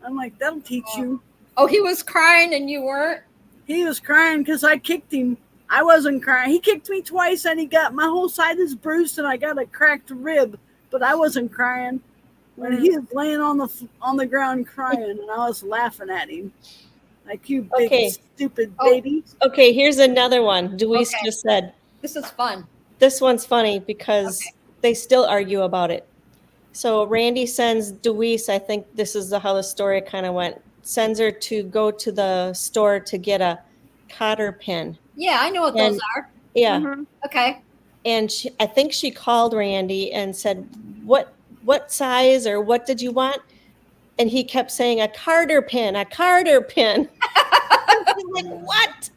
I'm like, that'll teach you. Oh, he was crying and you weren't? He was crying because I kicked him. I wasn't crying. He kicked me twice and he got my whole side is bruised and I got a cracked rib, but I wasn't crying. When he was laying on the ground crying and I was laughing at him. Like, you big stupid baby. Okay, here's another one. Deweese just said. This is fun. This one's funny because they still argue about it. So Randy sends Deweese, I think this is how the story kind of went, sends her to go to the store to get a cotter pin. Yeah, I know what those are. Yeah. Mhm. Okay. And I think she called Randy and said, what size or what did you want? And he kept saying, a Carter pin, a Carter pin. Like, what?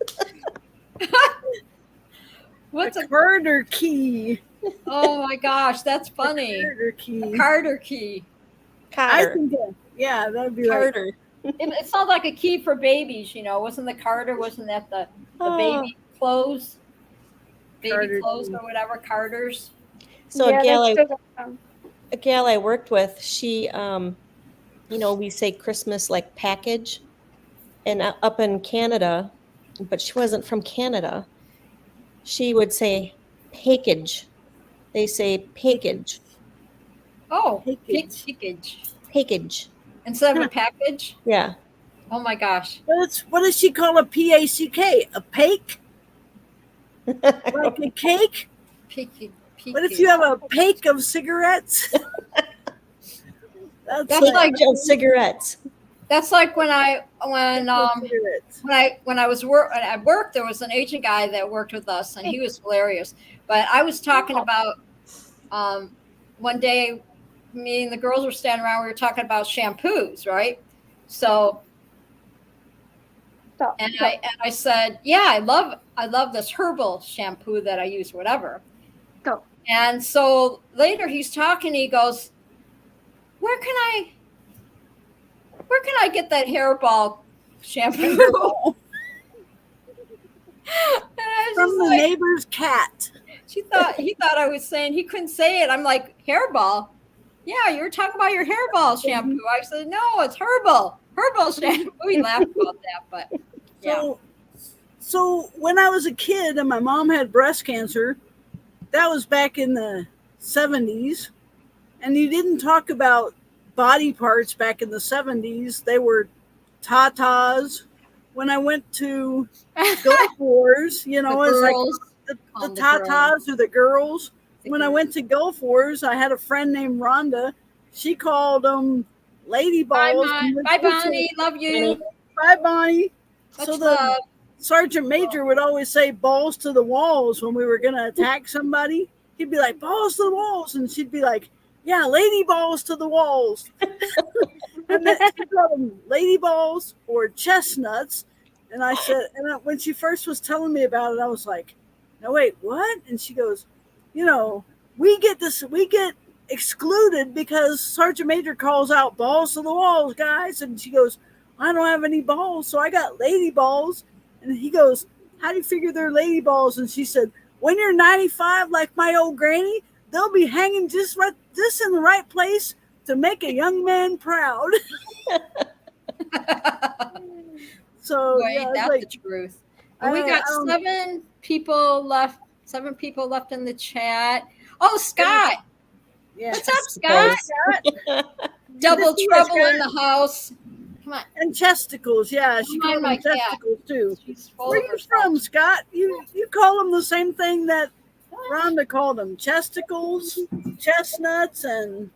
What's a Carter key? Oh my gosh, that's funny. Carter key. Carter key. Cotter. I think, yeah, that'd be Carter. It sounds like a key for babies, Wasn't the Carter? Wasn't that the baby clothes? Baby Carter clothes key. or whatever, Carters. So Yeah, a gal they I still got some. a gal I worked with, she, we say Christmas like package, and up in Canada, but she wasn't from Canada. She would say package. They say package. Oh, Package. Package. Instead of a package? Yeah. Oh my gosh. What does she call a PACK? A pake? Like a cake? Peaky. What if you have a pake of cigarettes? That's Like cigarettes. That's like when I cigarettes. was at work, there was an Asian guy that worked with us, and he was hilarious. But I was talking about one day, me and the girls were standing around. We were talking about shampoos, right? So, and I said, yeah, I love this herbal shampoo that I use, whatever. Go. And so later he's talking. He goes, where can I get that hairball shampoo? From the neighbor's cat. He thought I was saying he couldn't say it. I'm like, hairball? Yeah, you were talking about your hairball shampoo. I said, no, it's herbal shampoo. We laughed about that, but yeah. So when I was a kid and my mom had breast cancer, that was back in the 70s, and you didn't talk about body parts back in the 70s. They were tatas. When I went to Gulf Wars, it's like the tatas or the girls. When I went to Gulf Wars, I had a friend named Rhonda. She called them lady balls. Bye, Bonnie. Love you. Bye, Bonnie. Much So love. Sergeant Major would always say balls to the walls when we were going to attack somebody. He'd be like, balls to the walls. And she'd be like, yeah, lady balls to the walls. And then she called them lady balls or chestnuts. And I said, when she first was telling me about it, I was like, no, wait, what? And she goes, we get excluded because Sergeant Major calls out balls to the walls, guys. And she goes, I don't have any balls, so I got lady balls. And he goes, how do you figure they're lady balls? And she said, when you're 95, like my old granny, they'll be hanging just in the right place to make a young man proud. So yeah, that's the truth. And we got 7 people left. 7 people left in the chat. Oh, Scott. Yeah. What's up, Scott? Double trouble in the house. Come on. And chesticles, yeah. She called them chesticles too. Where are you from, Scott? You call them the same thing that Rhonda called them. Chesticles, chestnuts, and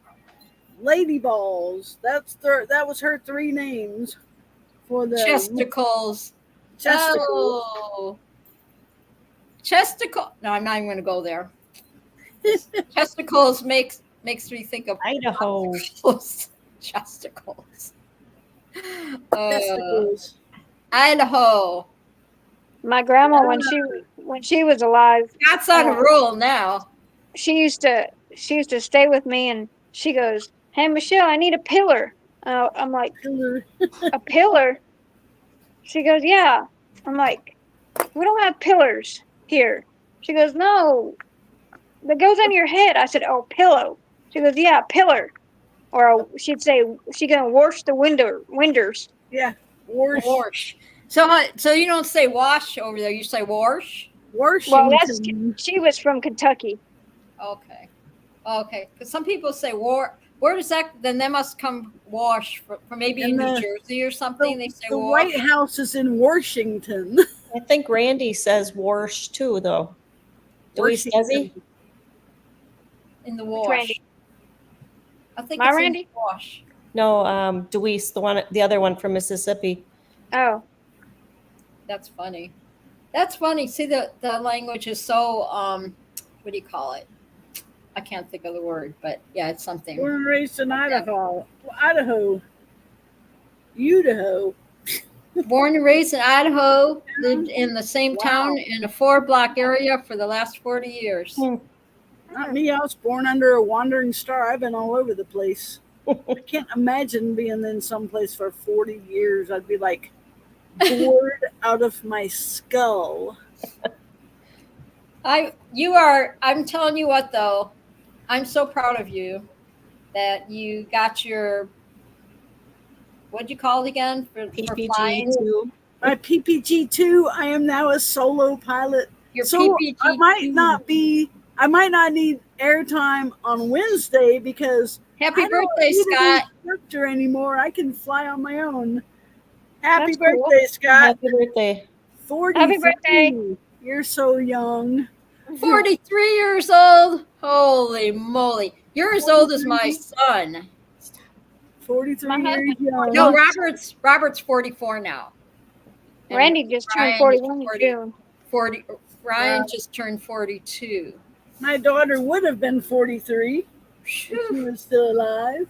lady balls. That was her 3 names for the chesticles. Oh. Chesticle. No, I'm not even going to go there. Chesticles makes me think of Idaho. Chesticles. Chesticles. Idaho. My grandma, when when she was alive, Scott's on a roll now. she used to stay with me, and she goes, "Hey, Michelle, I need a pillar." I'm like, "A pillar?" She goes, "Yeah." I'm like, "We don't have pillars here." She goes, "No, that goes on your head." I said, "Oh, pillow." She goes, "Yeah, pillar." Or she'd say, "She gonna wash the winders." Yeah, wash. Wash. So you don't say wash over there. You say wash. Well, Washington. she was from Kentucky. Okay. Okay. Because some people say war. Where does that? Then they must come wash from maybe in New Jersey or something. They say the wash. White House is in Washington. I think Randy says wash too, though. Does he? In the Which Randy? wash. I think My it's Randy? in the wash. No, Deweese, the other one from Mississippi. Oh, That's funny. That's funny. See, the language is so what do you call it? I can't think of the word, but yeah, it's something. Born and raised in like that. Idaho. Born and raised in Idaho, lived in the same town in a 4-block area for the last 40 years. Not me. I was born under a wandering star. I've been all over the place. I can't imagine being in some place for 40 years. I'd be like bored out of my skull. I'm telling you what though, I'm so proud of you that you got your, what'd you call it again? For flying? My PPG-2, I am now a solo pilot. Your so PPG-2. I might not need airtime on Wednesday because Happy birthday, Scott. Instructor anymore. I can fly on my own. Happy birthday, Scott. Happy birthday. 43. Happy birthday. You're so young. 43 years old. Holy moly. You're as old as my son. 43 years young. No, Robert's 44 now. And Randy just turned 41 in June. Ryan just turned 42. My daughter would have been 43 if she was still alive.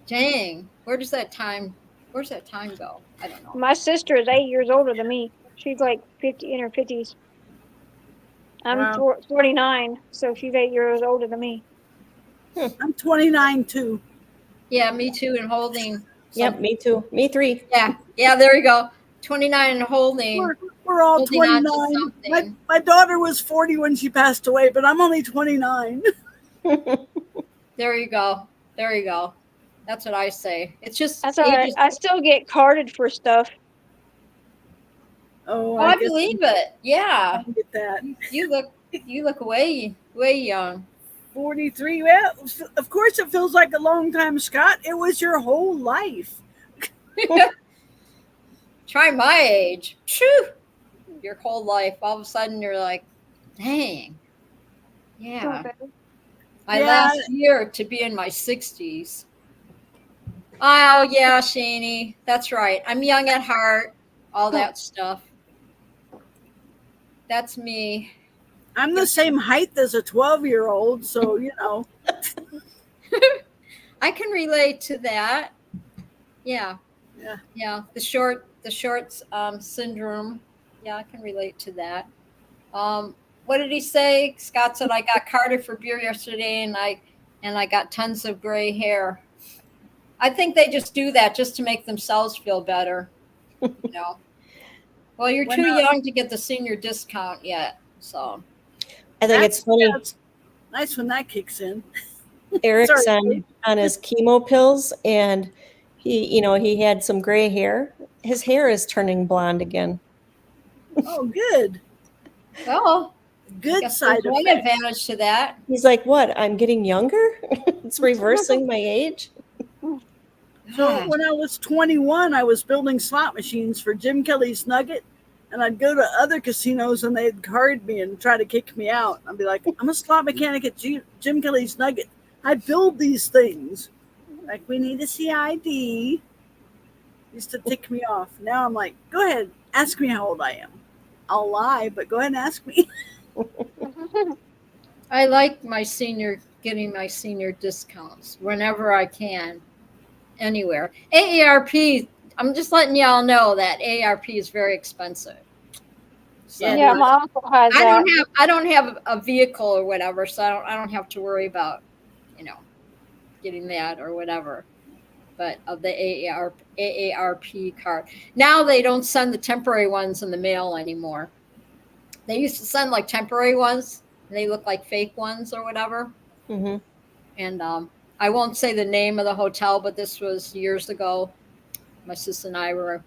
Dang. Where's that time go? I don't know. My sister is 8 years older than me. She's like 50 in her 50s. I'm 49, so she's 8 years older than me. I'm 29 too. Yeah, me too, and holding. Yep, me too. Me 3. Yeah, there you go. 29 and holding. We're all 29. My daughter was 40 when she passed away, but I'm only 29. There you go. That's what I say. It's just that's all right. I still get carded for stuff. Oh, I believe it. Yeah. I get that. You look way young. 43. Well, of course it feels like a long time, Scott. It was your whole life. Try my age. Phew. Your whole life. All of a sudden you're like, dang. Yeah. Okay. My last year to be in my 60s. Oh, yeah, Shani. That's right. I'm young at heart. All that stuff. That's me. I'm the same height as a 12-year-old, so, you know. I can relate to that. Yeah. The shorts syndrome. Yeah, I can relate to that. What did he say? Scott said I got carded for beer yesterday, and I got tons of gray hair. I think they just do that just to make themselves feel better. You know. Well, you're too young to get the senior discount yet, so. I think it's funny. Nice when that kicks in. Eric's on his chemo pills, and he had some gray hair. His hair is turning blonde again. Oh, good. Well, good side effect. One advantage to that. He's like, what? I'm getting younger? It's reversing my age? So when I was 21, I was building slot machines for Jim Kelly's Nugget, and I'd go to other casinos and they'd card me and try to kick me out. I'd be like, I'm a slot mechanic at Jim Kelly's Nugget. I build these things. Like, we need a CID. Used to tick me off. Now I'm like, go ahead, ask me how old I am. I'll lie, but go ahead and ask me. I like getting my senior discounts whenever I can, anywhere. AARP, I'm just letting y'all know that AARP is very expensive. So Yeah. Yeah, my uncle has that. I don't have a vehicle or whatever, so I don't have to worry about, you know, getting that or whatever. But of the AARP card. Now they don't send the temporary ones in the mail anymore. They used to send like temporary ones, and they look like fake ones or whatever. Hmm. And I won't say the name of the hotel, but this was years ago. My sister and I were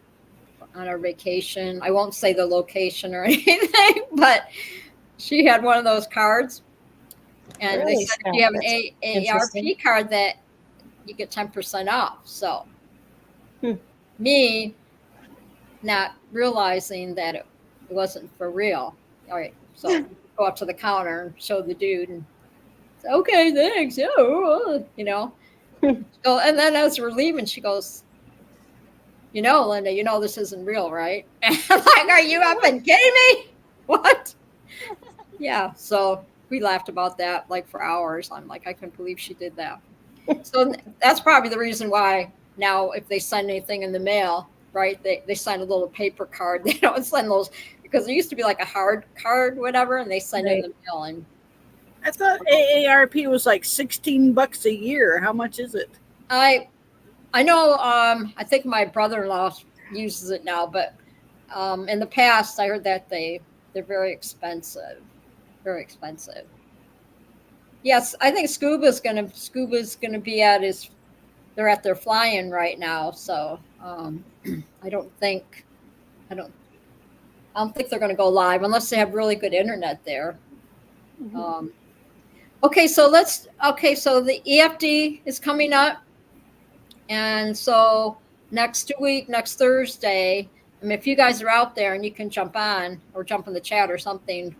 on our vacation. I won't say the location or anything, but she had one of those cards. And they Really, said if Scott? you have an That's interesting. AARP card that you get 10% off. So Hmm. me not realizing that it wasn't for real. All right. So go up to the counter and show the dude and say, okay, thanks. Yeah. You know, so, and then as we're leaving, she goes, you know, Linda, you know, this isn't real, right? And I'm like, are you up and kidding me? What? Yeah. So we laughed about that like for hours. I'm like, I couldn't believe she did that. So that's probably the reason why now if they send anything in the mail, right, they send a little paper card. They don't send those because there used to be like a hard card, whatever, and they send in the mail. And I thought AARP was like $16 a year. How much is it? I know I think my brother-in-law uses it now, but in the past I heard that they're very expensive. Very expensive. Yes, I think Scuba's gonna be at his. They're at their fly-in right now, so I don't think I don't think they're gonna go live unless they have really good internet there. Okay, so so the EFD is coming up, and so next Thursday. I mean, if you guys are out there and you can jump on or jump in the chat or something,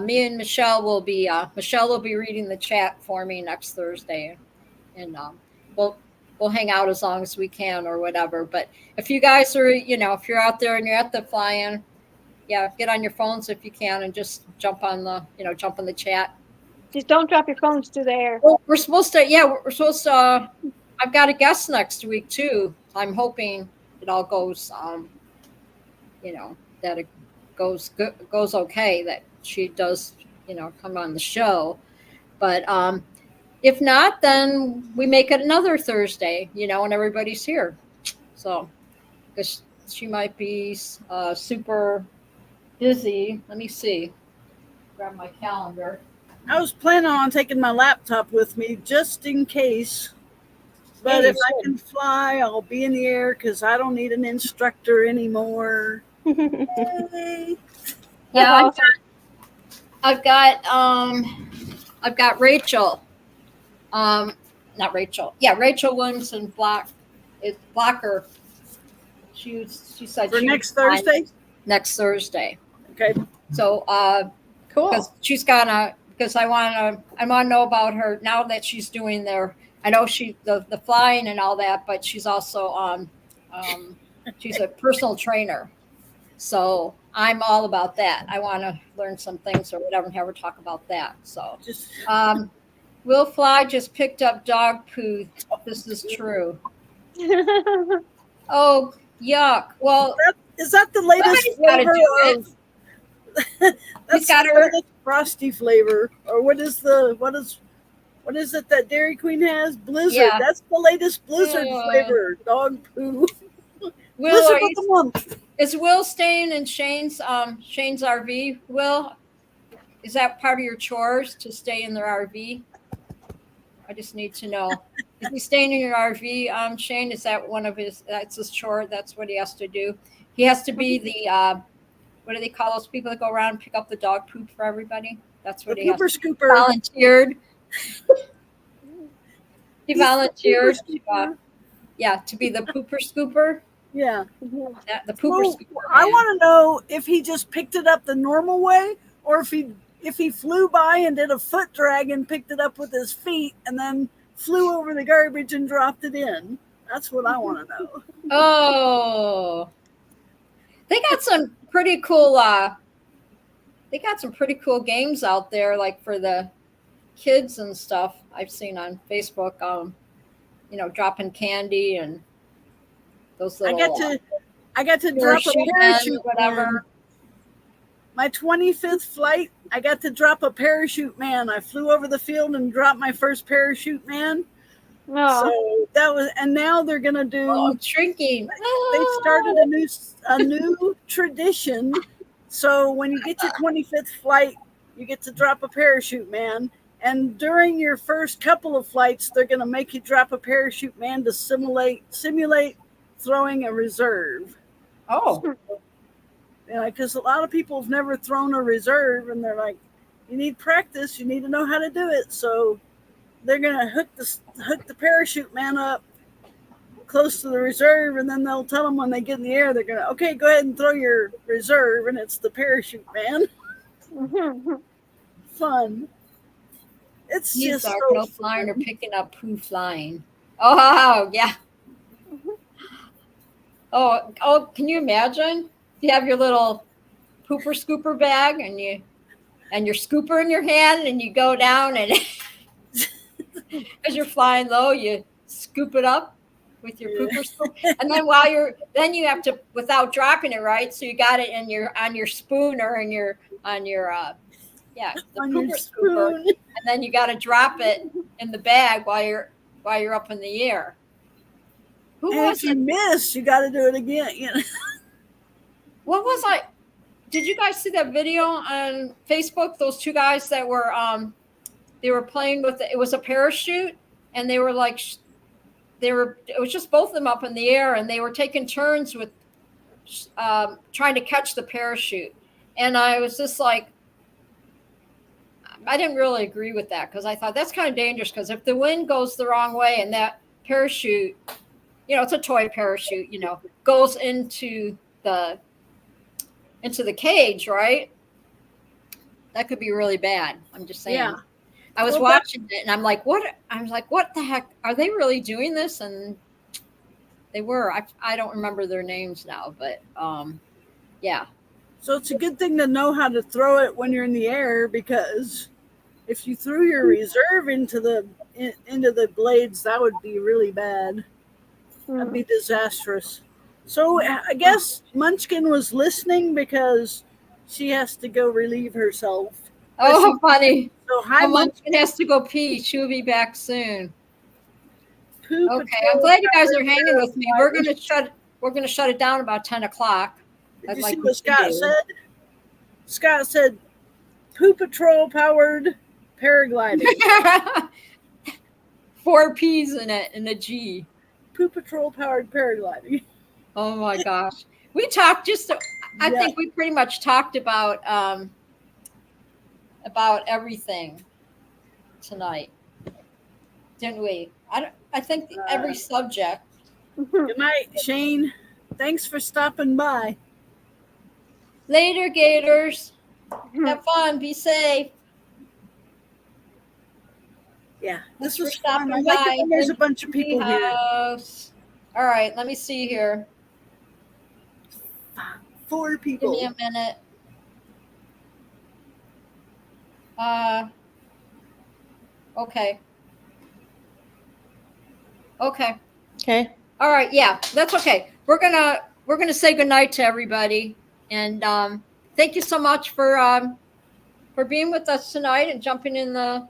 me and Michelle will be reading the chat for me next Thursday, and we'll hang out as long as we can or whatever. But if you guys are, if you're out there and you're at the fly-in, yeah, get on your phones if you can and just jump on the chat. Just don't drop your phones to the air. Well, we're supposed to. I've got a guest next week too. I'm hoping it all goes. That it goes okay. That she does, come on the show. But if not, then we make it another Thursday. And everybody's here. So, because she might be super busy. Let me see. Grab my calendar. I was planning on taking my laptop with me just in case. But if I can fly, I'll be in the air because I don't need an instructor anymore. Yay. Yeah, I've got Rachel. Not Rachel. Yeah, Rachel Williamson Blocker. She said for next Thursday. Next Thursday. Okay. So cool. Because I want to know about her now that she's doing I know the flying and all that, but she's also she's a personal trainer. So I'm all about that. I want to learn some things or whatever and have her talk about that. So Will Fly just picked up dog poo. This is true. Oh, yuck. Well, is that the latest flavor? That's got her frosty flavor. Or what is it that Dairy Queen has? Blizzard. Yeah. That's the latest Blizzard flavor. Dog poo. Will, is Will staying in Shane's RV? Will, is that part of your chores to stay in their RV? I just need to know. Is he staying in your RV, Shane? Is that that's his chore? That's what he has to do? He has to be the, what do they call those people that go around and pick up the dog poop for everybody? That's what he has to do. Scooper. Volunteered. He volunteered to be the pooper scooper. Yeah. The pooper scooper. I want to know if he just picked it up the normal way or if he flew by and did a foot drag and picked it up with his feet and then flew over the garbage and dropped it in. That's what I want to know. Oh. They got some pretty cool games out there, like for the kids and stuff I've seen on Facebook, dropping candy and those little I got to drop a parachute whatever. My 25th flight, I got to drop a parachute man. I flew over the field and dropped my first parachute man. No. So that was, and now they're gonna do. Oh, shrinking. They started a new tradition. So when you get your 25th flight, you get to drop a parachute man. And during your first couple of flights, they're gonna make you drop a parachute man to simulate throwing a reserve. Oh, Because a lot of people have never thrown a reserve, and they're like, you need practice, you need to know how to do it. So they're gonna hook the parachute man up close to the reserve, and then they'll tell them when they get in the air, they're gonna, okay, go ahead and throw your reserve, and it's the parachute man. Fun. It's these just are so no flying or fun. picking up poo flying. Oh, yeah. Oh, can you imagine? You have your little pooper scooper bag and your scooper in your hand, and you go down, and as you're flying low, you scoop it up with your pooper scoop, and then you have to, without dropping it, right? So you got it on your spoon or the On pooper your scooper, spoon. and then you got to drop it in the bag while you're up in the air. Who And was if you it? miss, you got to do it again. What was I? Did you guys see that video on Facebook? Those two guys that were they were playing with it was a parachute, and they were like it was just both of them up in the air, and they were taking turns with trying to catch the parachute. And I was just like, I didn't really agree with that, because I thought that's kind of dangerous, because if the wind goes the wrong way and that parachute, it's a toy parachute, goes into the cage, right? That could be really bad. I'm just saying. Yeah. I was watching it, and I'm like, what the heck? Are they really doing this? And they were. I don't remember their names now, but yeah. So it's a good thing to know how to throw it when you're in the air, because if you threw your reserve into the blades, that would be really bad. That'd be disastrous. So I guess Munchkin was listening because she has to go relieve herself. Oh, funny. So hi, Munchkin has to go pee. She'll be back soon. Poo Okay, Patrol I'm glad you guys are powered hanging with me. We're paraglider. gonna shut it down about 10 o'clock. Did you like see we what Scott do. said? Scott said, Poo Patrol powered paragliding. 4 P's in it and a G. Poo Patrol powered paragliding. Oh my gosh. We talked I think we pretty much talked about everything tonight. Didn't we? I think every subject. Good night, Shane. Thanks for stopping by. Later, Gators. Have fun. Be safe. Yeah, this Thanks for was fun. I stopping like by. it when there's a bunch of people here. Treehouse. All right, let me see here. 4 Give people. me a minute. Okay. Okay. Okay. All right. Yeah, that's okay. We're gonna say goodnight to everybody, and thank you so much for being with us tonight and jumping in the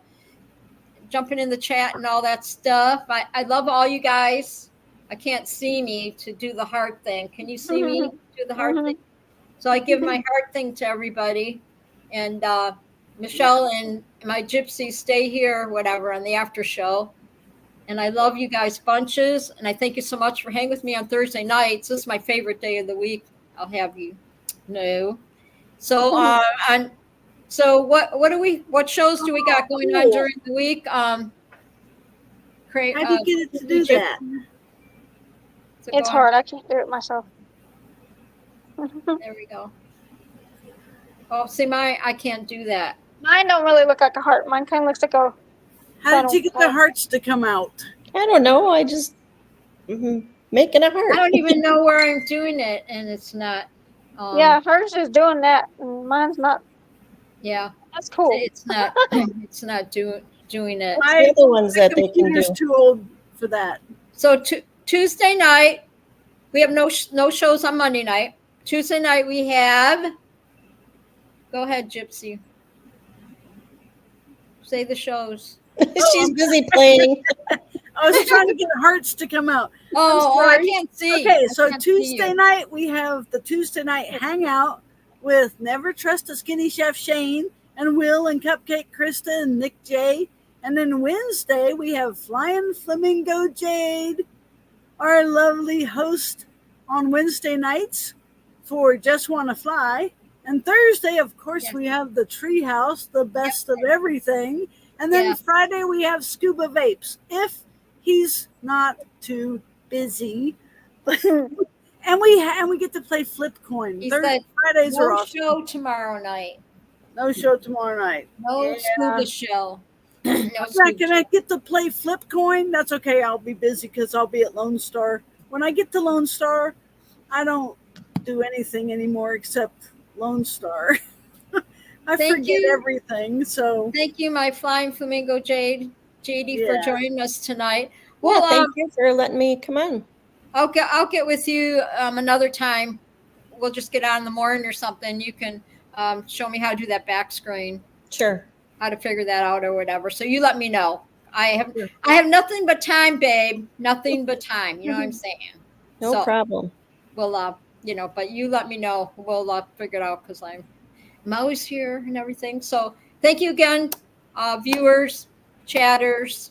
chat and all that stuff. I love all you guys. I can't see me to do the heart thing. Can you see me do the heart thing? So I give my heart thing to everybody, and Michelle and my gypsies stay here, whatever, on the after show. And I love you guys bunches, and I thank you so much for hanging with me on Thursday nights. This is my favorite day of the week. I'll have you know. So so what shows do we got going on during the week? How do you get it to do that? It's hard. I can't do it myself. There we go. Oh, see, I can't do that. Mine don't really look like a heart. Mine kind of looks like a. How did you get the hearts to come out? I don't know. I just making a heart. I don't even know where I'm doing it, and it's not. Yeah, hers is doing that, and mine's not. Yeah, That's cool. it's not. It's not doing it. The other ones that they can do. Computer's too old for that. So Tuesday night, we have no shows on Monday night. Tuesday night we have Go ahead, Gypsy. Say the shows. She's busy playing. I was trying to get hearts to come out. Oh, I sorry. can't see. Okay, I so can't see Tuesday you. night we have the Tuesday night hangout with Never Trust a Skinny Chef Shane and Will and Cupcake Krista and Nick J. And then Wednesday we have Flying Flamingo Jade, our lovely host on Wednesday nights for Just Wanna Fly. And Thursday, of course, Yes. we have the Treehouse, the best of everything. And then Yeah. Friday we have Scuba Vapes, if he's not too busy. And we get to play flip coin. He said, Fridays are No awesome. show tomorrow night. No show tomorrow night. No Yeah. scuba show. No Yeah, scuba can I get to play flip coin? That's okay. I'll be busy because I'll be at Lone Star. When I get to Lone Star, I don't do anything anymore except Lone Star. I Thank forget you. everything. So Thank you, my Flying Flamingo JD, for Yeah. joining us tonight. Well, Well, thank you for letting me come on. I'll get with you another time. We'll just get on in the morning or something. You can show me how to do that back screen, Sure. how to figure that out or whatever. So you let me know. I Sure. have nothing but time, babe. Nothing but time. You know what I'm saying? No So problem. we'll but you let me know. We'll figure it out because I'm always here and everything. So thank you again, viewers, chatters,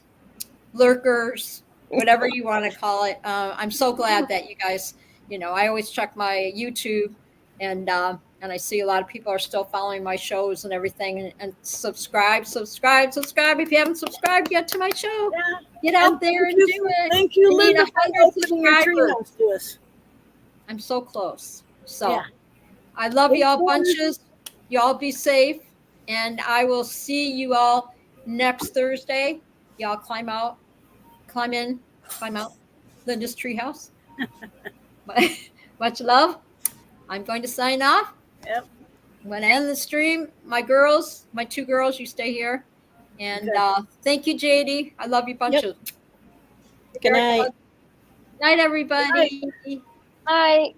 lurkers, whatever you want to call it. I'm so glad that you guys, I always check my YouTube and I see a lot of people are still following my shows and everything and subscribe. If you haven't subscribed yet to my show, Yeah. get out And there and thank do it. Thank you, We need Linda, for 100 opening your subscribers. treehouse to us. I'm so close. So Yeah. I love Thank y'all you. bunches. Y'all be safe. And I will see you all next Thursday. Y'all climb out, climb in, climb out. Linda's Treehouse. Much love. I'm going to sign off. Yep. I'm going to end the stream. My two girls, you stay here. And Okay. thank you, JD. I love you bunches. Good night. Night, everybody. Bye.